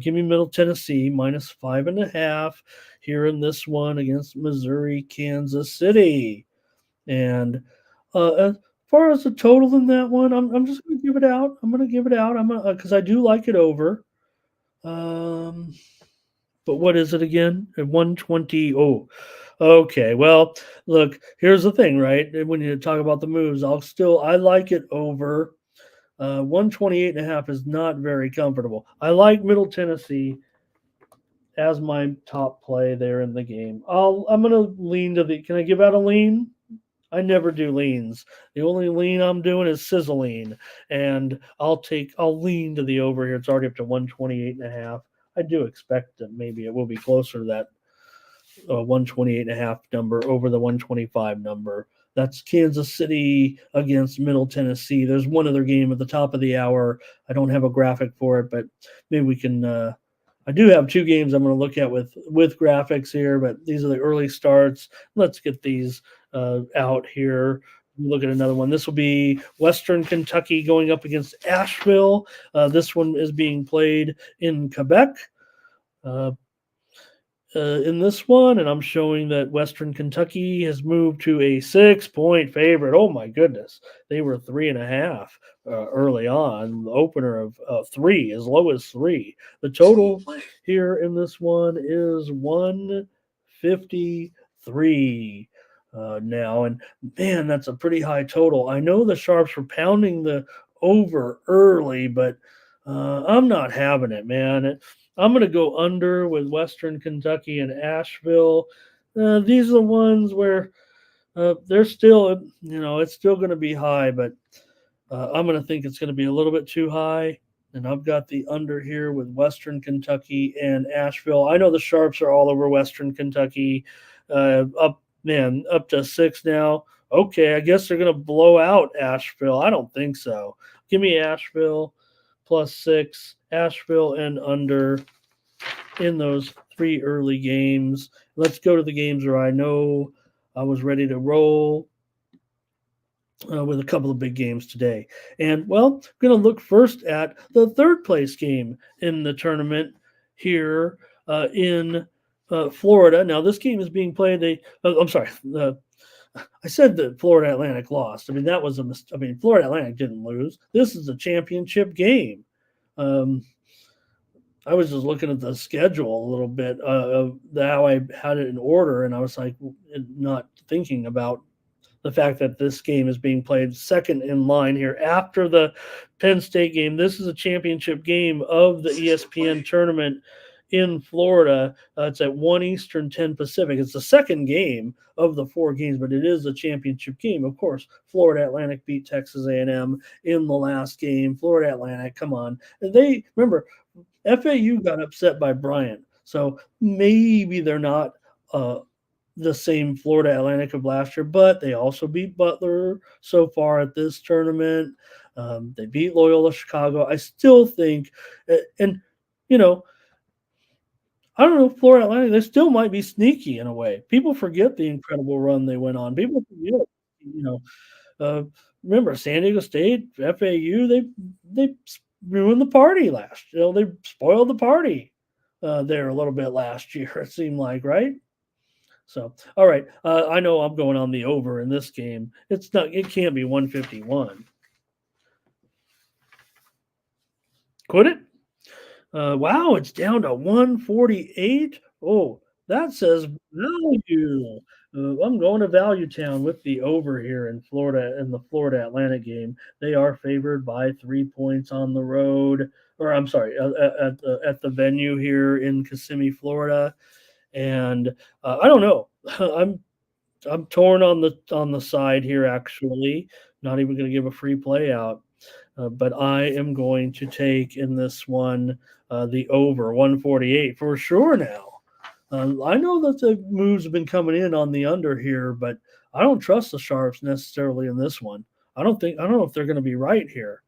Give me Middle Tennessee minus 5.5 here in this one against Missouri, Kansas City. And as far as the total in that one, I'm just going to give it out. I'm going to give it out. I'm because I do like it over. But what is it again? At 120. Oh, okay. Well, look, here's the thing, right? When you talk about the moves, I like it over. 128.5 is not very comfortable. I like Middle Tennessee as my top play there in the game. I'm gonna lean to the. Can I give out a lean? I never do leans. The only lean I'm doing is sizzling, and I'll lean to the over here. It's already up to 128.5. I do expect that maybe it will be closer to that 128.5 number over the 125 number. That's Kansas City against Middle Tennessee. There's one other game at the top of the hour. I don't have a graphic for it, but maybe we can. I do have two games I'm going to look at with graphics here, but these are the early starts. Let's get these out here. Look at another one. This will be Western Kentucky going up against Asheville. This one is being played in Quebec. In this one, and I'm showing that Western Kentucky has moved to a 6-point favorite. Oh my goodness, they were 3.5 early on. The opener of 3, as low as 3. The total here in this one is 153 now, and man, that's a pretty high total. I know the Sharps were pounding the over early, but I'm not having it, man. I'm going to go under with Western Kentucky and Asheville. These are the ones where they're still, it's still going to be high, but I'm going to think it's going to be a little bit too high. And I've got the under here with Western Kentucky and Asheville. I know the Sharps are all over Western Kentucky, up to 6 now. Okay, I guess they're going to blow out Asheville. I don't think so. Give me Asheville plus 6, Asheville and under in those 3 early games. Let's go to the games where I know I was ready to roll with a couple of big games today. And, well, I'm going to look first at the third place game in the tournament here in Florida. Now, this game is being played. I'm sorry. I said that Florida Atlantic lost. I mean, that was a mistake. I mean, Florida Atlantic didn't lose. This is a championship game. I was just looking at the schedule a little bit of how I had it in order, and I was like, not thinking about the fact that this game is being played second in line here after the Penn State game. This is a championship game of the ESPN tournament in Florida. It's at 1 Eastern, 10 Pacific. It's the second game of the 4 games, but it is a championship game. Of course, Florida Atlantic beat Texas A&M in the last game. Florida Atlantic, come on. They remember FAU got upset by Bryant, so maybe they're not the same Florida Atlantic of last year, but they also beat Butler so far at this tournament. They beat Loyola Chicago. I still think, and I don't know, Florida Atlantic, they still might be sneaky in a way. People forget the incredible run they went on. People forget, uh, remember San Diego State, FAU, they ruined the party last. They spoiled the party there a little bit last year. It seemed like, right? So, all right, I know I'm going on the over in this game. It can't be 151. Could it? Wow, it's down to 148. Oh, that says value. I'm going to Value Town with the over here in Florida in the Florida Atlantic game. They are favored by 3 points on the road, or I'm sorry, at the venue here in Kissimmee, Florida. And I don't know. I'm torn on the side here. Actually, not even going to give a free play out. But I am going to take in this one the over 148 for sure now. I know that the moves have been coming in on the under here, but I don't trust the Sharps necessarily in this one. I don't know if they're going to be right here.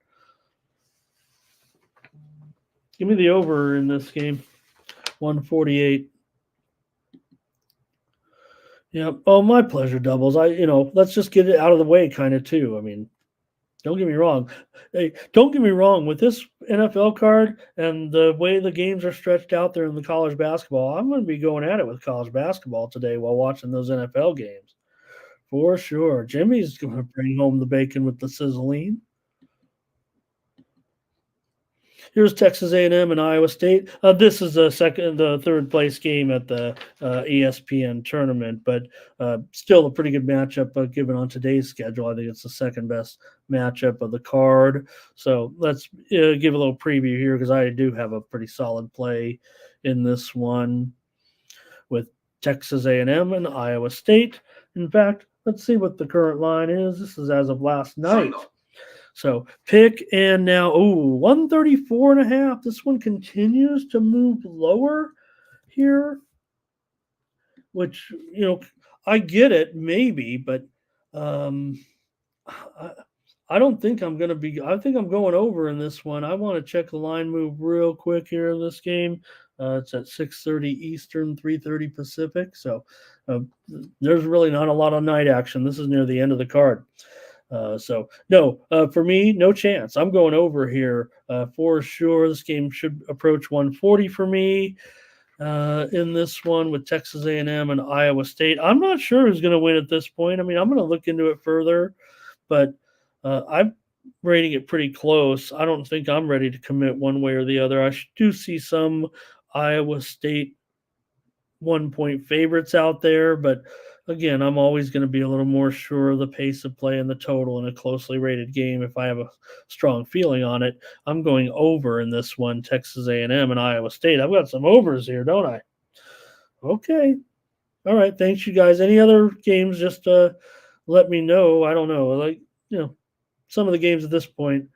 Give me the over in this game, 148. Yeah. Oh, my pleasure, doubles. Let's just get it out of the way, kind of too. I mean, don't get me wrong. Hey, don't get me wrong. With this NFL card and the way the games are stretched out there in the college basketball, I'm going to be going at it with college basketball today while watching those NFL games. For sure. Jimmy's going to bring home the bacon with the sizzling. Here's Texas A&M and Iowa State. This is the third place game at the ESPN tournament, but still a pretty good matchup given on today's schedule. I think it's the second best matchup of the card. So let's give a little preview here because I do have a pretty solid play in this one with Texas A&M and Iowa State. In fact, let's see what the current line is. This is as of last night. Final. So pick and now, 134.5. This one continues to move lower here, which, I get it, maybe, but I don't think I'm going to be, I think I'm going over in this one. I want to check the line move real quick here in this game. It's at 6:30 Eastern, 3:30 Pacific. So there's really not a lot of night action. This is near the end of the card. For me, no chance. I'm going over here for sure. This game should approach 140 for me in this one with Texas A&M and Iowa State. I'm not sure who's going to win at this point. I mean, I'm going to look into it further, but I'm rating it pretty close. I don't think I'm ready to commit one way or the other. I do see some Iowa State 1-point favorites out there, but again, I'm always going to be a little more sure of the pace of play and the total in a closely rated game. If I have a strong feeling on it, I'm going over in this one, Texas A&M and Iowa State. I've got some overs here, don't I? Okay. All right. Thanks, you guys. Any other games, just let me know. I don't know. Some of the games at this point,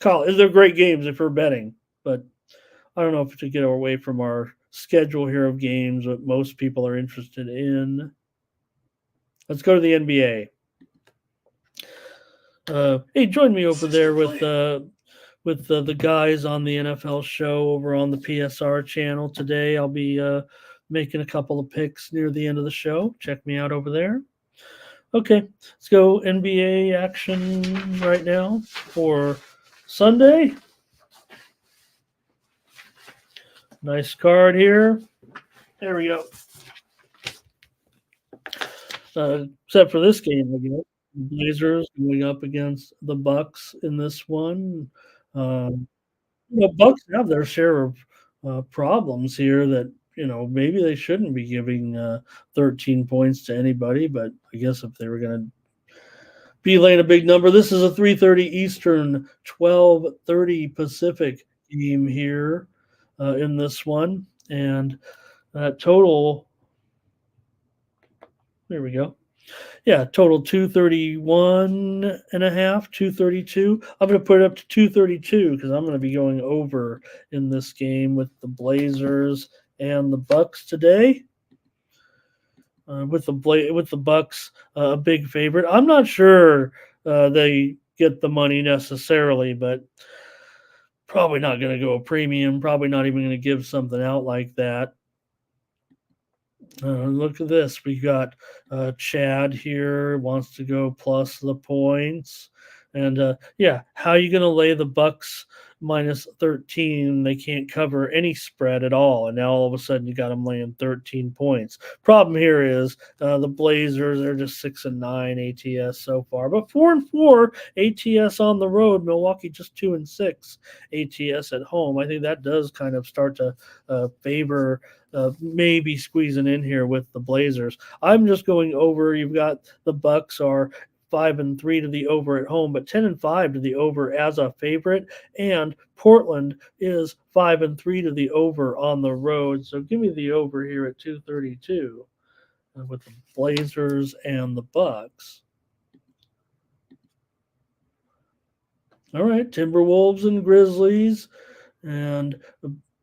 they're great games if we're betting, but I don't know if to get away from our schedule here of games that most people are interested in. Let's go to the NBA. Hey, join me over there with the guys on the NFL show over on the PSR channel today. I'll be making a couple of picks near the end of the show. Check me out over there. Okay, let's go NBA action right now for Sunday. Nice card here. There we go. Except for this game, again, the Blazers going up against the Bucks in this one. Bucks have their share of problems here that maybe they shouldn't be giving 13 points to anybody. But I guess if they were going to be laying a big number, this is a 3:30 Eastern, 12:30 Pacific game here in this one, and total. There we go. Yeah, total 231 and a half, 232. I'm going to put it up to 232 because I'm going to be going over in this game with the Blazers and the Bucks today. With the Bucks a big favorite. I'm not sure they get the money necessarily, but probably not going to go a premium. Probably not even going to give something out like that. Look at this. We got Chad here wants to go plus the points. And how are you going to lay the Bucks minus 13? They can't cover any spread at all. And now all of a sudden you got them laying 13 points. Problem here is the Blazers are just 6-9 ATS so far, but 4-4 ATS on the road. Milwaukee just 2-6 ATS at home. I think that does kind of start to favor maybe squeezing in here with the Blazers. I'm just going over. You've got the Bucks are 5-3 to the over at home, but 10-5 to the over as a favorite. And Portland is 5-3 to the over on the road. So give me the over here at 232 with the Blazers and the Bucks. All right, Timberwolves and Grizzlies. And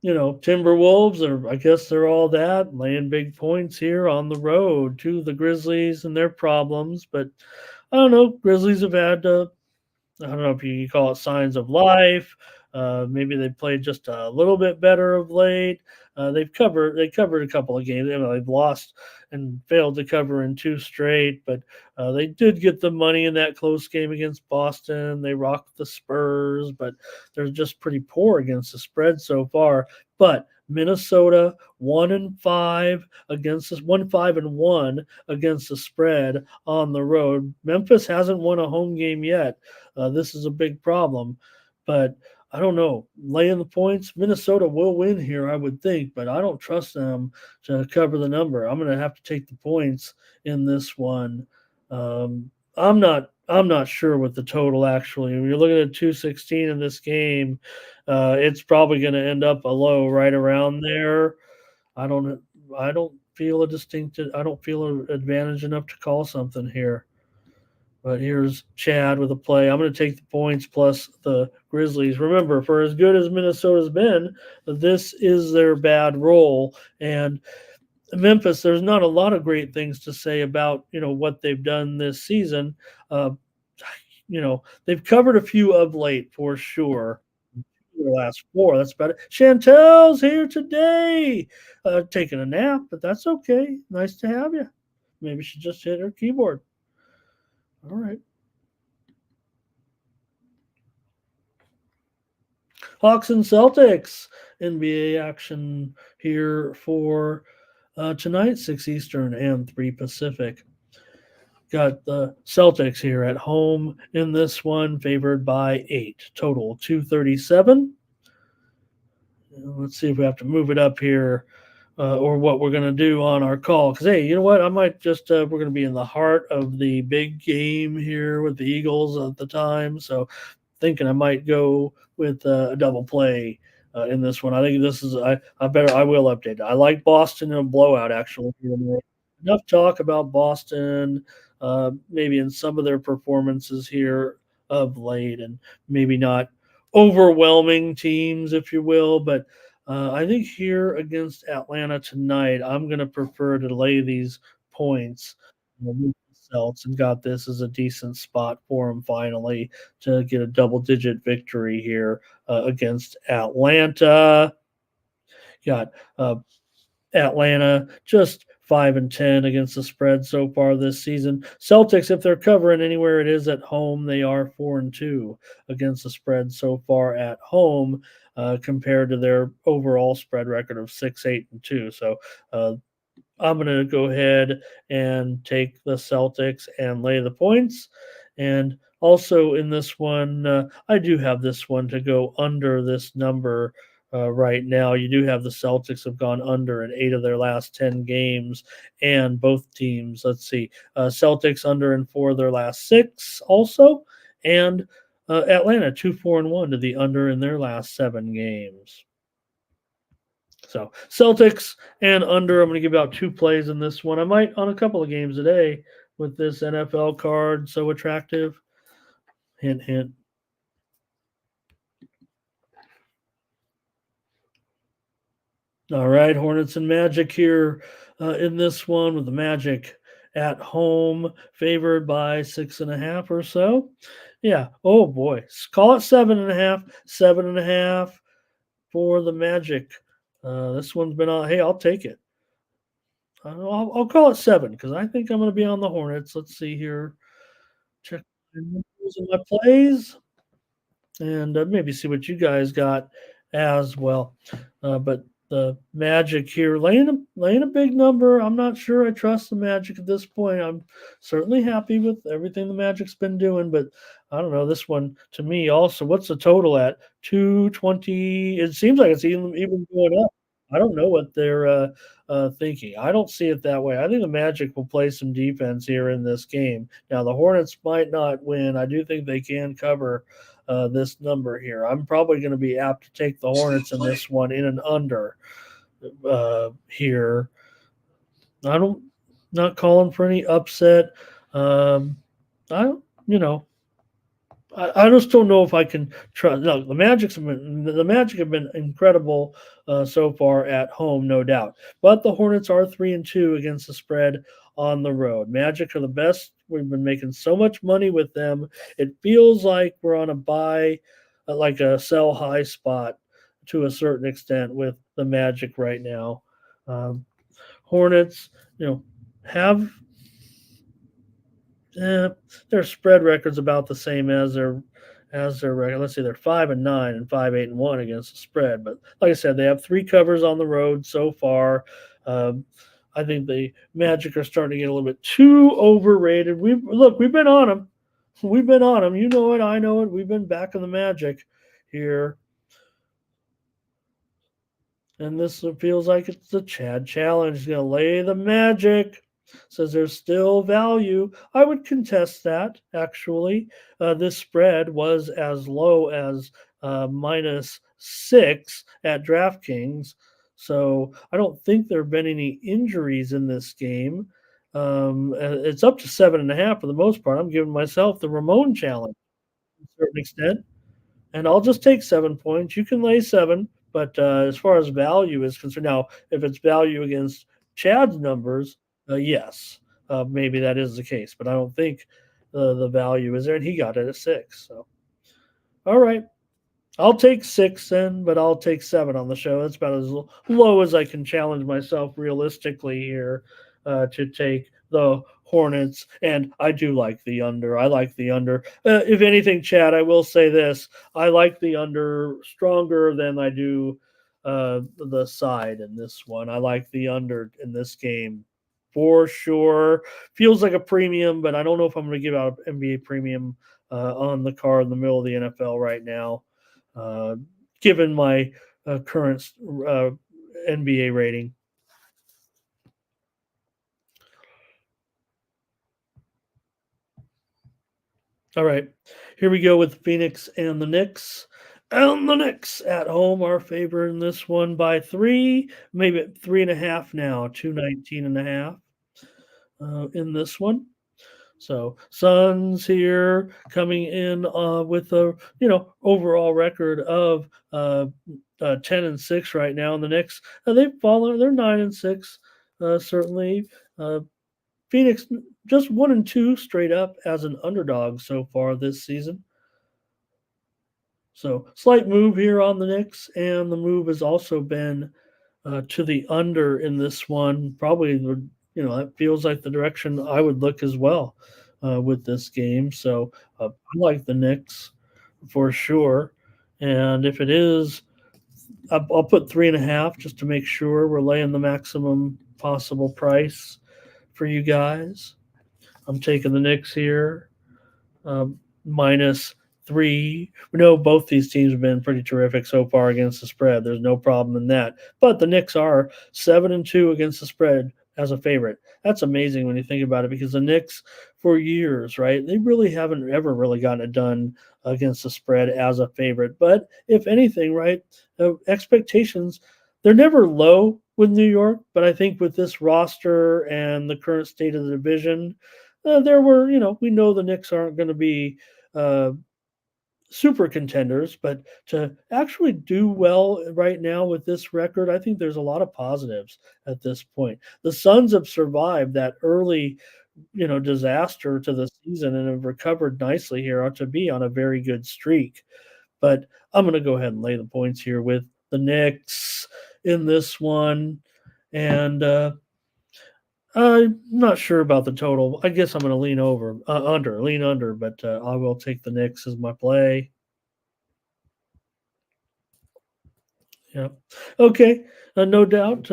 Timberwolves I guess they're all that, laying big points here on the road to the Grizzlies and their problems. But I don't know. Grizzlies have had, I don't know if you call it signs of life. Maybe they played just a little bit better of late. They covered a couple of games. They've lost and failed to cover in 2 straight, but they did get the money in that close game against Boston. They rocked the Spurs, but they're just pretty poor against the spread so far. But Minnesota 1-5 against this 1-5-1 against the spread on the road. Memphis hasn't won a home game yet. This is a big problem, but I don't know. Laying the points, Minnesota will win here, I would think, but I don't trust them to cover the number. I'm going to have to take the points in this one. I'm not sure what the total actually. When you're looking at 216 in this game, it's probably going to end up a low right around there. I don't I don't feel a distinct. I don't feel an advantage enough to call something here. But here's Chad with a play. I'm going to take the points plus the Grizzlies. Remember, for as good as Minnesota's been, this is their bad roll. And Memphis, there's not a lot of great things to say about what they've done this season. Uh, they've covered a few of late for sure. The last four, that's about it. Chantel's here today, taking a nap, but that's okay. Nice to have you. Maybe she just hit her keyboard. All right. Hawks and Celtics NBA action here for tonight, 6 Eastern and 3 Pacific. Got the Celtics here at home in this one, favored by 8. Total 237. Let's see if we have to move it up here or what we're going to do on our call. Because, hey, you know what? I might just, we're going to be in the heart of the big game here with the Eagles at the time. So thinking I might go with a double play in this one. I think this is, I will update it. I like Boston in a blowout, actually. Enough talk about Boston, maybe in some of their performances here of late, and maybe not overwhelming teams, if you will. But I think here against Atlanta tonight, I'm going to prefer to lay these points. Celts and got this as a decent spot for them finally to get a double-digit victory here against Atlanta. Got Atlanta just 5-10 against the spread so far this season. Celtics, if they're covering anywhere it is at home, they are 4-2 against the spread so far at home, compared to their overall spread record of 6-8-2. So I'm going to go ahead and take the Celtics and lay the points. And also in this one, I do have this one to go under this number. Right now, you do have the Celtics have gone under in 8 of their last 10 games, and both teams. Let's see, Celtics under in 4 of their last 6, also, and Atlanta 2-4-1 to the under in their last 7 games. So Celtics and under. I'm going to give out 2 plays in this one. I might on a couple of games today with this NFL card so attractive. Hint, hint. All right, Hornets and Magic here in this one with the Magic at home, favored by 6.5 or so. Yeah. Oh boy, call it 7.5. 7.5 for the Magic. This one's been on. Hey, I'll take it. I'll call it 7 because I think I'm going to be on the Hornets. Let's see here. Check my plays and maybe see what you guys got as well. But the Magic here laying a big number. I'm not sure I trust the Magic at this point. I'm certainly happy with everything the Magic's been doing, but I don't know this one to me also. What's the total at 220? It seems like it's even going up. I don't know what they're thinking. I don't see it that way. I think the Magic will play some defense here in this game. Now the Hornets might not win. I do think they can cover this number here. I'm probably going to be apt to take the Hornets in this one in an under here. Not calling for any upset. I don't, I just don't know if I can trust. No, the Magic have been incredible so far at home, no doubt. But the Hornets are 3-2 against the spread on the road. Magic are the best. We've been making so much money with them. It feels like we're on a buy, like a sell high spot to a certain extent with the Magic right now. Hornets, have their spread record's about the same as their record. Let's see, they're 5-9 and 5-8-1 against the spread. But like I said, they have 3 covers on the road so far. I think the Magic are starting to get a little bit too overrated. We've been on them. We've been on them. You know it. I know it. We've been back in the Magic here. And this feels like it's the Chad challenge. He's going to lay the magic. Says there's still value. I would contest that, actually. This spread was as low as -6 at DraftKings. So I don't think there have been any injuries in this game. It's up to 7.5 for the most part. I'm giving myself the Ramon challenge to a certain extent, and I'll just take 7 points. You can lay 7, but as far as value is concerned, now if it's value against Chad's numbers, yes, maybe that is the case. But I don't think the value is there, and he got it at 6. So, all right, I'll take 6 then, but I'll take 7 on the show. That's about as low as I can challenge myself realistically here to take the Hornets. And I do like the under. I like the under. If anything, Chad, I will say this. I like the under stronger than I do the side in this one. I like the under in this game for sure. Feels like a premium, but I don't know if I'm going to give out an NBA premium on the card in the middle of the NFL right now uh, given my current NBA rating. All right, here we go with Phoenix and the Knicks. And the Knicks at home are favored in this one by 3, maybe at 3.5 now, 219.5 in this one. So Suns here coming in with a overall record of 10-6 right now. And the Knicks they've fallen. They're 9-6 certainly. Phoenix just 1-2 straight up as an underdog so far this season. So slight move here on the Knicks, and the move has also been to the under in this one. Probably, that feels like the direction I would look as well with this game. So I like the Knicks for sure. And if it is, I'll put 3.5 just to make sure we're laying the maximum possible price for you guys. I'm taking the Knicks here, -3. We know both these teams have been pretty terrific so far against the spread. There's no problem in that. But the Knicks are 7-2 against the spread as a favorite. That's amazing when you think about it, because the Knicks for years, right, they really haven't ever really gotten it done against the spread as a favorite. But if anything, right, expectations, they're never low with New York, but I think with this roster and the current state of the division, we know the Knicks aren't going to be uh, super contenders, but to actually do well right now with this record, I think there's a lot of positives at this point. The Suns have survived that early, disaster to the season and have recovered nicely here to be on a very good streak. But I'm going to go ahead and lay the points here with the Knicks in this one. And I'm not sure about the total. I guess I'm going to lean under, but I will take the Knicks as my play. Yeah. Okay. No doubt,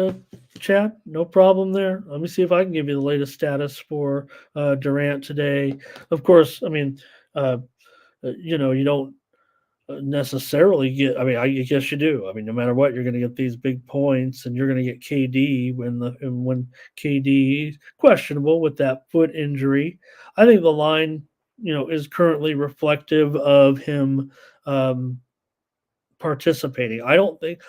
chat. No problem there. Let me see if I can give you the latest status for Durant today. Of course, I mean, you don't necessarily get. I mean, I guess you do. I mean, no matter what, you're going to get these big points, and you're going to get KD when KD questionable with that foot injury. I think the line, is currently reflective of him. Participating. I don't think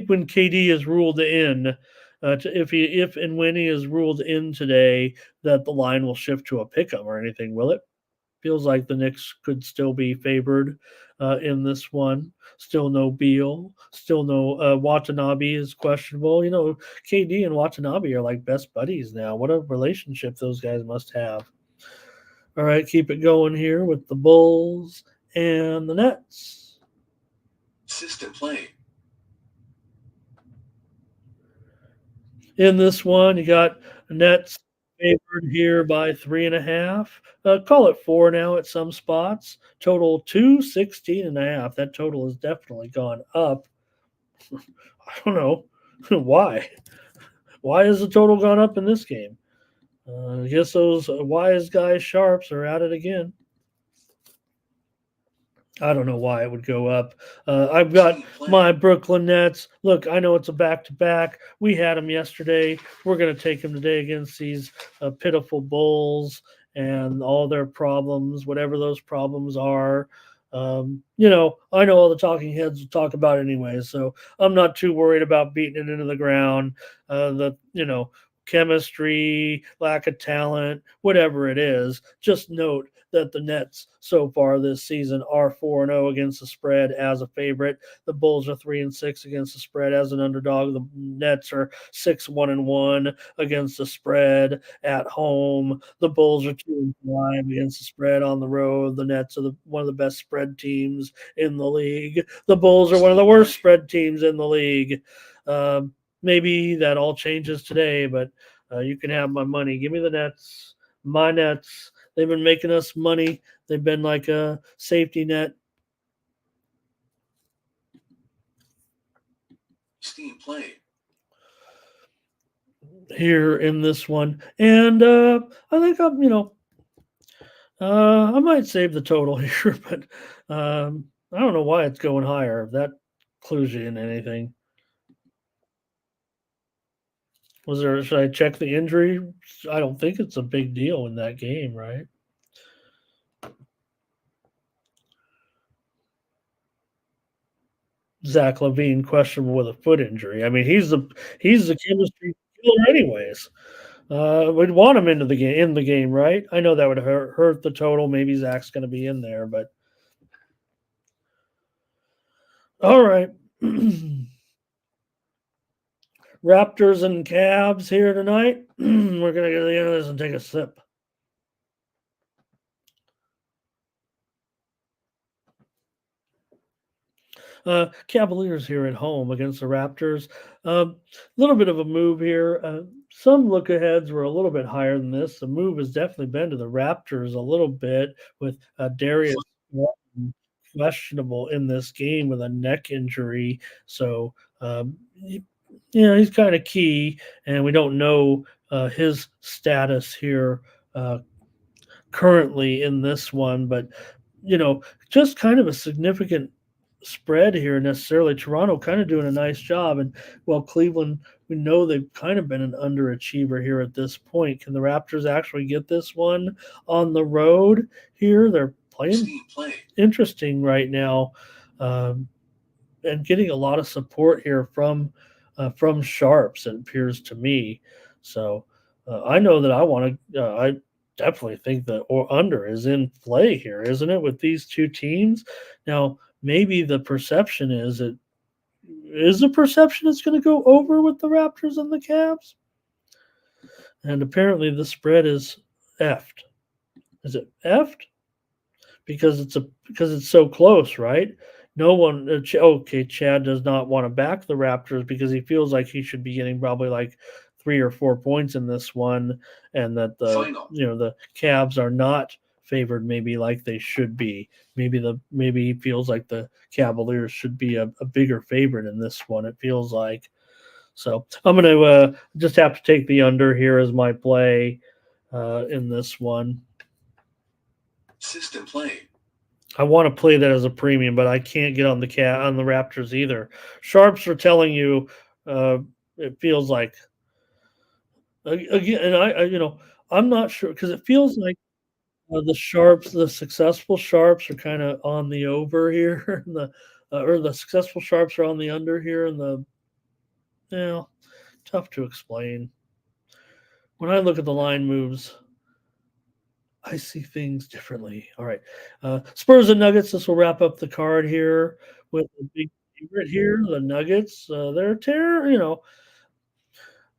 when KD is ruled in, if and when he is ruled in today, that the line will shift to a pick'em or anything, will it? Feels like the Knicks could still be favored in this one. Still no Beal. Still no Watanabe is questionable. KD and Watanabe are like best buddies now. What a relationship those guys must have. All right, keep it going here with the Bulls and the Nets. System play. In this one, you got Nets favored here by 3.5. Call it 4 now at some spots. Total 216.5. That total has definitely gone up. I don't know why. Why has the total gone up in this game? I guess those wise guys sharps are at it again. I don't know why it would go up. I've got my Brooklyn Nets. Look, I know it's a back-to-back. We had them yesterday. We're going to take them today against these pitiful Bulls and all their problems, whatever those problems are. I know all the talking heads will talk about it anyway, so I'm not too worried about beating it into the ground. Chemistry, lack of talent, whatever it is. Just note that the Nets so far this season are 4-0 against the spread as a favorite. The Bulls are 3-6 against the spread as an underdog. The Nets are 6-1-1 against the spread at home. The Bulls are 2-5 against the spread on the road. The Nets are one of the best spread teams in the league. The Bulls are one of the worst spread teams in the league. Maybe that all changes today, but you can have my money. Give me the Nets, my Nets. They've been making us money. They've been like a safety net. Steam play Here in this one. And I think I might save the total here, but I don't know why it's going higher. If that clues you in anything. Should I check the injury? I don't think it's a big deal in that game, right? Zach LaVine questionable with a foot injury. I mean, he's the chemistry killer, anyways. We'd want him into the game, right? I know that would hurt the total. Maybe Zach's going to be in there, but all right. Raptors and Cavs here tonight. We're going to get to the end of this and take a sip. Cavaliers here at home against the Raptors. A little bit of a move here. Some look aheads were a little bit higher than this. The move has definitely been to the Raptors a little bit with Darius questionable in this game with a neck injury. So, he's kind of key, and we don't know his status here currently in this one, but just kind of a significant spread here necessarily. Toronto kind of doing a nice job, and Cleveland, we know they've kind of been an underachiever here at this point. Can the Raptors actually get this one on the road here? They're playing interesting right now, and getting a lot of support here from sharps, it appears to me. So I know that I definitely think that or under is in play here, isn't it, with these two teams? Now, maybe the perception is it's going to go over with the Raptors and the Cavs, and apparently the spread is effed. Is it effed? Because it's so close, right? No one. Chad does not want to back the Raptors because he feels like he should be getting probably like 3 or 4 points in this one, and that the Cavs are not favored maybe like they should be. Maybe he feels like the Cavaliers should be a bigger favorite in this one. It feels like. So I'm going to just have to take the under here as my play in this one. System play. I want to play that as a premium, but I can't get on the Raptors either. Sharps are telling you it feels like again, and I'm not sure because it feels like the successful sharps are kind of on the over here, and the successful sharps are on the under here, and tough to explain. When I look at the line moves, I see things differently. All right. Spurs and Nuggets. This will wrap up the card here with the big favorite here, the Nuggets. They're a terror,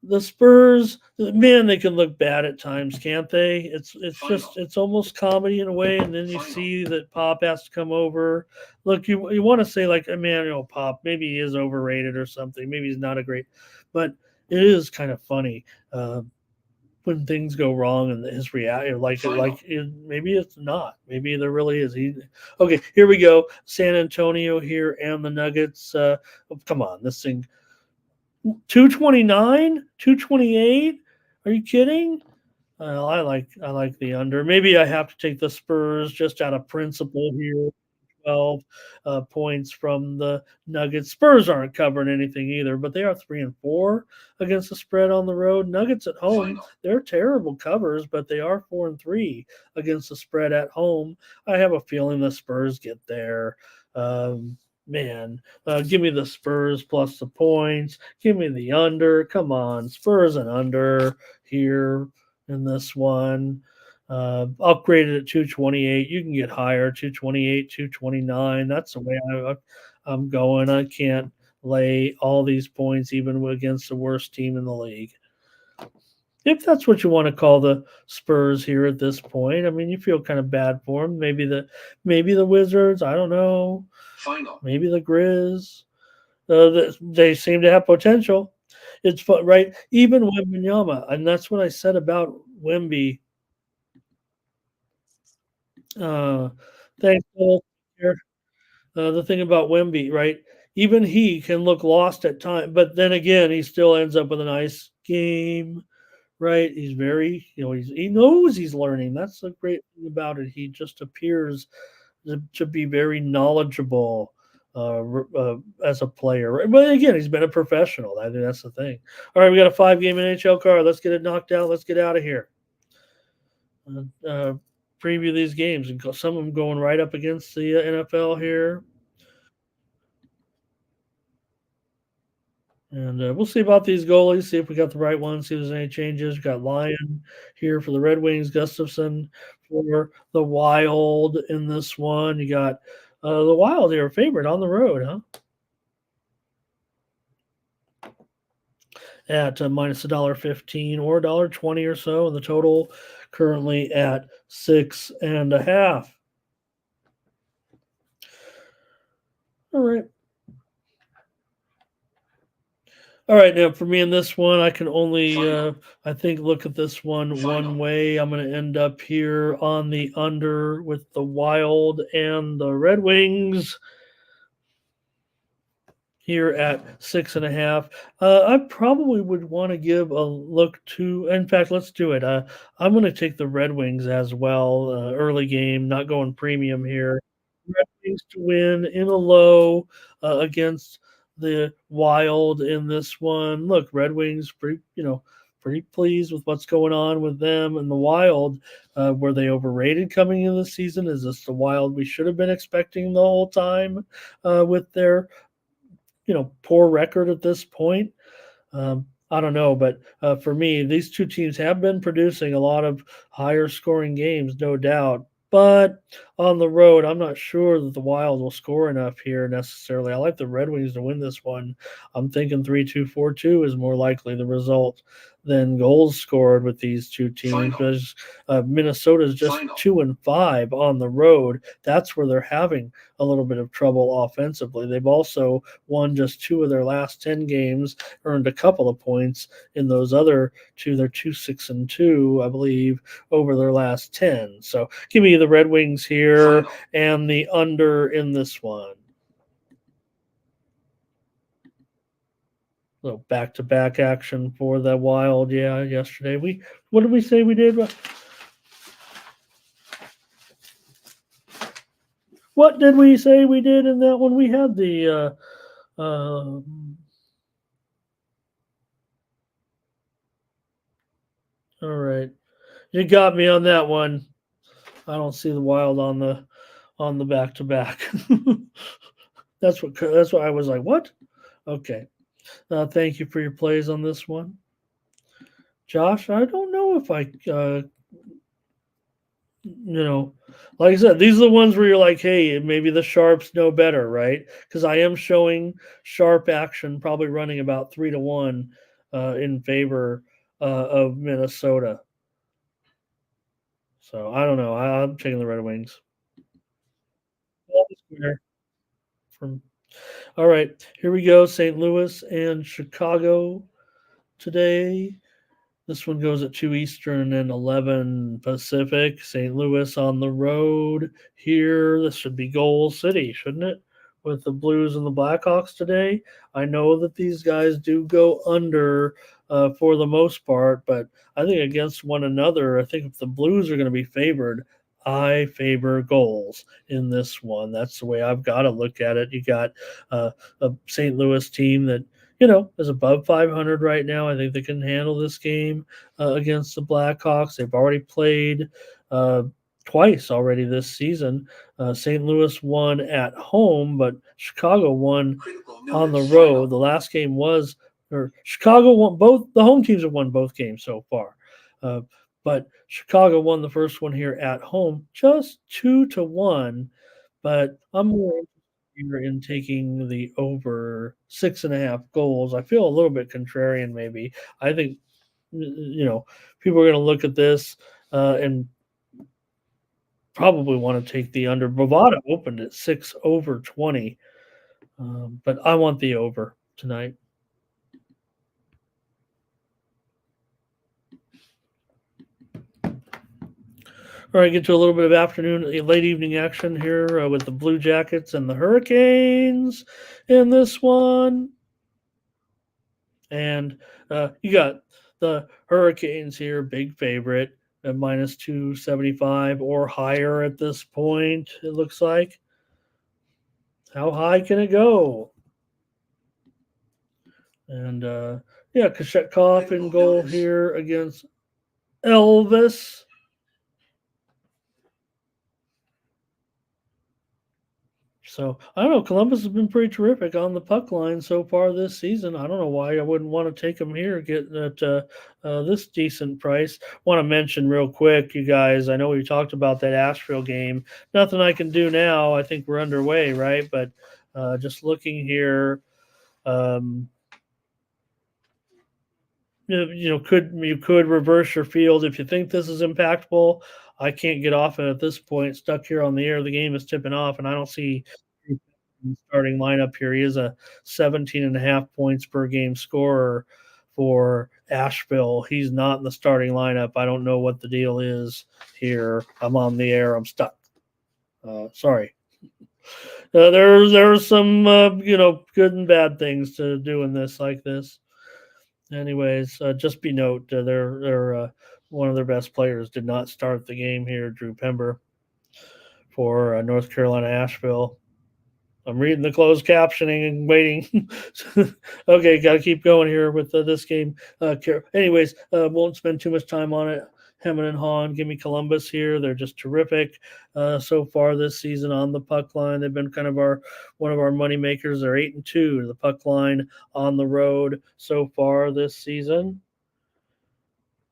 the Spurs, man, they can look bad at times, can't they? It's almost comedy in a way, and then you see that Pop has to come over. Look, you want to say like, man, Pop, maybe he is overrated or something. Maybe he's not a great, but it is kind of funny. When things go wrong and his reaction, maybe it's not. Maybe there really is. Okay, here we go. San Antonio here and the Nuggets. Come on, this thing. 229, 228. Are you kidding? I like the under. Maybe I have to take the Spurs just out of principle here. 12 points from the Nuggets. Spurs aren't covering anything either, but they are 3-4 against the spread on the road. Nuggets at home, Final. they're terrible covers, but they are 4-3 against the spread at home. I have a feeling the Spurs get there. Give me the Spurs plus the points. Give me the under. Come on, Spurs and under here in this one. Upgraded at 228. You can get higher, 228, 229. That's the way I'm going. I can't lay all these points even against the worst team in the league. If that's what you want to call the Spurs here at this point, I mean, you feel kind of bad for them. Maybe the Wizards. I don't know. Final. Maybe the Grizz. They seem to have potential. It's fun, right? Even Wembanyama, and that's what I said about Wemby. Thanks, Phil. Here. The thing about Wemby, right? Even he can look lost at times, but then again, he still ends up with a nice game, right? He's very, he knows he's learning. That's the great thing about it. He just appears to be very knowledgeable as a player. Right? But again, he's been a professional. I think that's the thing. All right, we got a 5-game NHL card. Let's get it knocked out. Let's get out of here. Preview these games, and some of them going right up against the NFL here. And we'll see about these goalies, see if we got the right ones, see if there's any changes. We got Lyon here for the Red Wings, Gustafson for the Wild in this one. You got the Wild here, favorite on the road, huh? At minus $1.15 or $1.20 or so, and the total currently at 6.5. All right. All right, now for me in this one, I can only, I think, look at this one one way. I'm going to end up here on the under with the Wild and the Red Wings here at 6.5. I probably would want to give a look to, in fact, let's do it. I'm going to take the Red Wings as well. Early game, not going premium here. Red Wings to win in a low against the Wild in this one. Look, Red Wings pretty pleased with what's going on with them and the Wild. Were they overrated coming into the season? Is this the Wild we should have been expecting the whole time with their poor record at this point? I don't know, but for me, these two teams have been producing a lot of higher scoring games, no doubt. But on the road, I'm not sure that the Wild will score enough here necessarily. I like the Red Wings to win this one. I'm thinking 3-2, 4-2 is more likely the result than goals scored with these two teams. Because Minnesota's just 2-5 on the road. That's where they're having a little bit of trouble offensively. They've also won just 2 of their last 10 games, earned a couple of points in those other 2. They're 2-6-2, I believe, over their last 10. So give me the Red Wings here and the under in this one. So back-to-back action for the Wild. Yeah, yesterday. What did we say we did? What did we say we did in that one? We had the all right. You got me on that one. I don't see the Wild on the back-to-back. That's what I was like, what? Okay. Thank you for your plays on this one. Josh, I don't know if I like I said, these are the ones where you're like, hey, maybe the Sharps know better, right? Because I am showing sharp action, probably running about 3-1 in favor of Minnesota. So I don't know. I'm taking the Red Wings. All right, here we go. St. Louis and Chicago today. This one goes at 2 Eastern and 11 Pacific. St. Louis on the road here. This should be Goal City, shouldn't it? With the Blues and the Blackhawks today. I know that these guys do go under for the most part, but I think against one another, I think if the Blues are going to be favored, I favor goals in this one. That's the way I've got to look at it. You got a St. Louis team that is above 500 right now. I think they can handle this game against the Blackhawks. They've already played twice already this season. St. Louis won at home, but Chicago won on the road. The last game was, or Chicago won both. The home teams have won both games so far, but Chicago won the first one here at home, just 2-1. But I'm more in taking the over 6.5 goals. I feel a little bit contrarian, maybe. I think people are going to look at this and probably want to take the under. Bovada opened at 6 over 20, but I want the over tonight. All right, get to a little bit of afternoon, late evening action here with the Blue Jackets and the Hurricanes in this one. And you got the Hurricanes here, big favorite at minus 275 or higher at this point, it looks like. How high can it go? And Kochetkov in goal here against Elvis. So I don't know. Columbus has been pretty terrific on the puck line so far this season. I don't know why I wouldn't want to take them here, get at this decent price. Want to mention real quick, you guys. I know we talked about that Asheville game. Nothing I can do now. I think we're underway, right? But just looking here, you could reverse your field if you think this is impactful. I can't get off it at this point. Stuck here on the air. The game is tipping off, and I don't see starting lineup here. He is a 17.5 points per game scorer for Asheville. He's not in the starting lineup. I don't know what the deal is here. I'm on the air. I'm stuck. Sorry. There's some good and bad things to doing this like this. Anyways, just be note they're one of their best players did not start the game here. Drew Pember for North Carolina Asheville. I'm reading the closed captioning and waiting. Okay, got to keep going here with this game. Anyways, won't spend too much time on it. Hammond and Hahn, give me Columbus here. They're just terrific so far this season on the puck line. They've been kind of one of our money makers. They're 8-2 to the puck line on the road so far this season.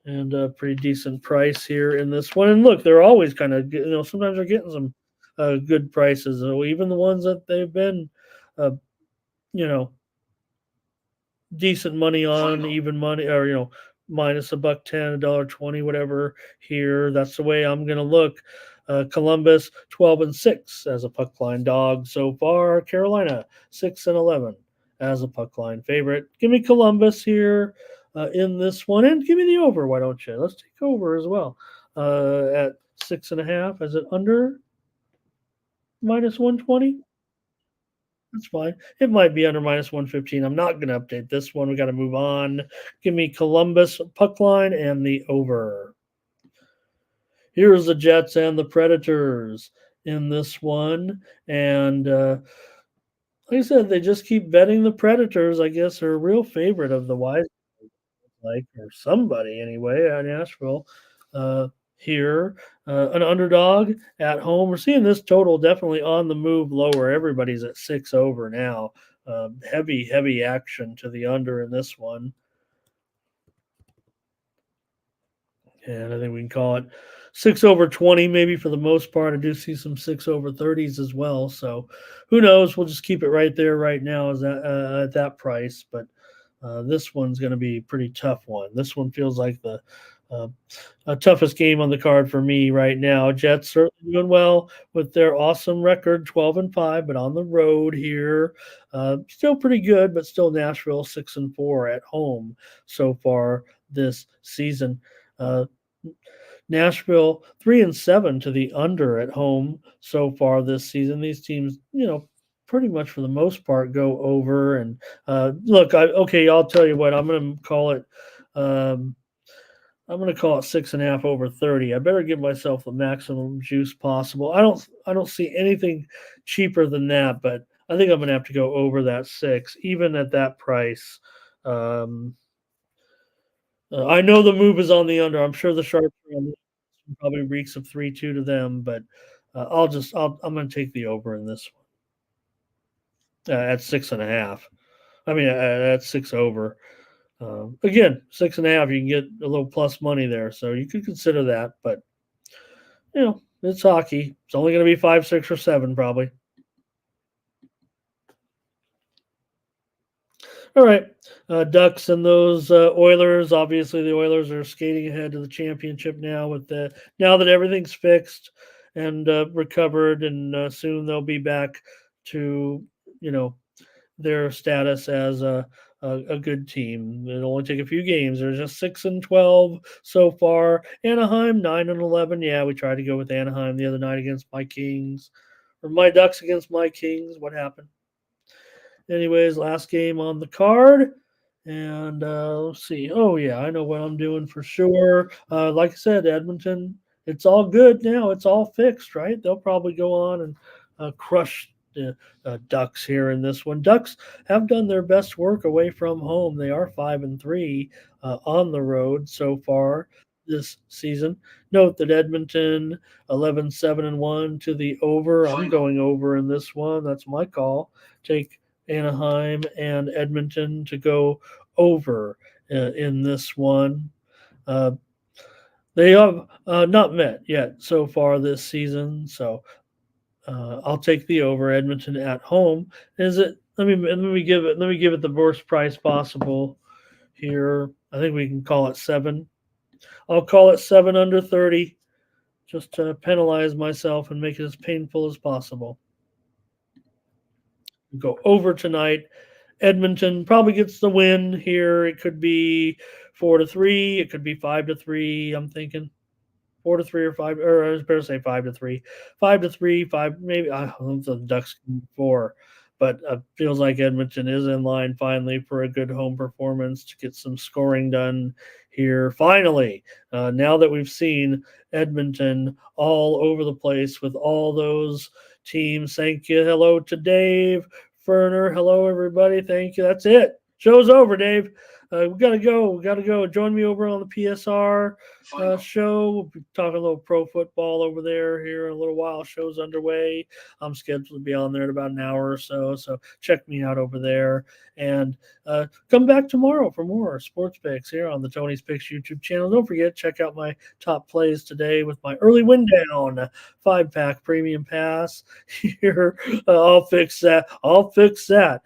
And a pretty decent price here in this one. And look, they're always kind of, sometimes they're getting some good prices. So even the ones that they've been, decent money on, even money, or minus $1.10, $1.20, whatever. Here, that's the way I'm going to look. Columbus 12-6 as a puck line dog so far. Carolina 6-11 as a puck line favorite. Give me Columbus here in this one, and give me the over. Why don't you? Let's take over as well at 6.5. Is it under minus 120? That's fine. It might be under minus 115. I'm not going to update this one. We got to move on. Give me Columbus puck line and the over. Here's the Jets and the Predators in this one. And like I said, they just keep betting the Predators. I guess are a real favorite of the wise, or somebody anyway, at Nashville. Here, an underdog at home. We're seeing this total definitely on the move lower. Everybody's at 6 over now. Heavy action to the under in this one. And I think we can call it 6 over 20, maybe for the most part. I do see some 6 over 30s as well. So who knows? We'll just keep it right there right now at that price. But this one's going to be a pretty tough one. This one feels like the toughest game on the card for me right now. Jets certainly doing well with their awesome record, 12-5, but on the road here, still pretty good, but still Nashville 6-4 at home so far this season. Nashville 3-7 to the under at home so far this season. These teams, pretty much for the most part go over. And look, I'll tell you what, I'm going to call it. I'm going to call it 6.5 over 30. I better give myself the maximum juice possible. I don't see anything cheaper than that, but I think I'm going to have to go over that 6, even at that price. Um, I know the move is on the under. I'm sure the sharps are on the probably reeks of 3-2 to them, but I'm going to take the over in this one at 6.5. I mean, at 6 over. Again, 6.5, you can get a little plus money there, so you could consider that. But it's hockey. It's only going to be 5, 6, or 7 probably. All right, Ducks and those Oilers. Obviously, the Oilers are skating ahead to the championship now. Now that everything's fixed and recovered, and soon they'll be back to their status as a good team. It'll only take a few games. There's just 6-12 so far. Anaheim 9-11. Yeah, we tried to go with Anaheim the other night against my Kings, or my Ducks against my Kings. What happened? Anyways, last game on the card. And let's see. Oh, yeah, I know what I'm doing for sure. Like I said, Edmonton, it's all good now. It's all fixed, right? They'll probably go on and crush the Ducks here in this one. Ducks have done their best work away from home. They are 5-3 on the road so far this season. Note that Edmonton 11-7-1 to the over. I'm going over in this one. That's my call. Take Anaheim and Edmonton to go over in this one. They have not met yet so far this season, so I'll take the over. Edmonton at home. Is it? Let me give it the worst price possible here. I think we can call it 7. I'll call it 7 under 30, just to penalize myself and make it as painful as possible. Go over tonight. Edmonton probably gets the win here. It could be 4-3. It could be 5-3. I'm thinking 4-3 or 5, or I was better say 5-3, 5-3, 5 maybe. I hope the Ducks can 4, but feels like Edmonton is in line finally for a good home performance to get some scoring done here. Finally, now that we've seen Edmonton all over the place with all those teams. Thank you. Hello to Dave Ferner. Hello, everybody. Thank you. That's it. Show's over, Dave. We gotta go. Join me over on the PSR show. We'll be talking a little pro football over there here in a little while. Show's underway. I'm scheduled to be on there in about an hour or so. So check me out over there. And come back tomorrow for more sports picks here on the Tony's Picks YouTube channel. Don't forget, check out my top plays today with my early win down 5-pack premium pass here. I'll fix that.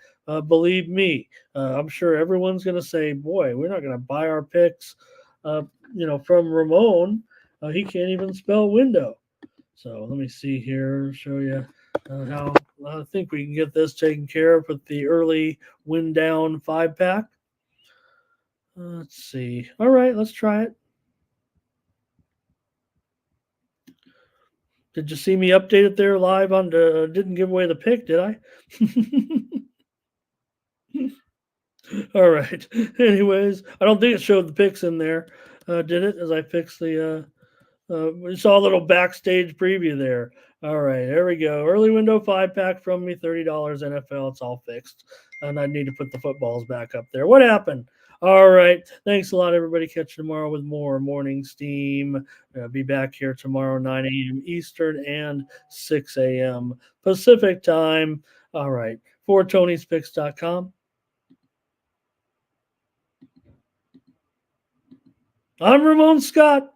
Believe me, I'm sure everyone's going to say, boy, we're not going to buy our picks, from Ramon. He can't even spell window. So let me see here, show you how I think we can get this taken care of with the early win down 5-pack. Let's see. All right, let's try it. Did you see me update it there live on the, didn't give away the pick, did I? All right. Anyways, I don't think it showed the picks in there, did it? As I fixed the, we saw a little backstage preview there. All right, there we go. Early window 5-pack from me, $30 NFL. It's all fixed, and I need to put the footballs back up there. What happened? All right. Thanks a lot, everybody. Catch you tomorrow with more Morning Steam. Be back here tomorrow, 9 a.m. Eastern and 6 a.m. Pacific time. All right. For Tony'sPicks.com. I'm Ramon Scott.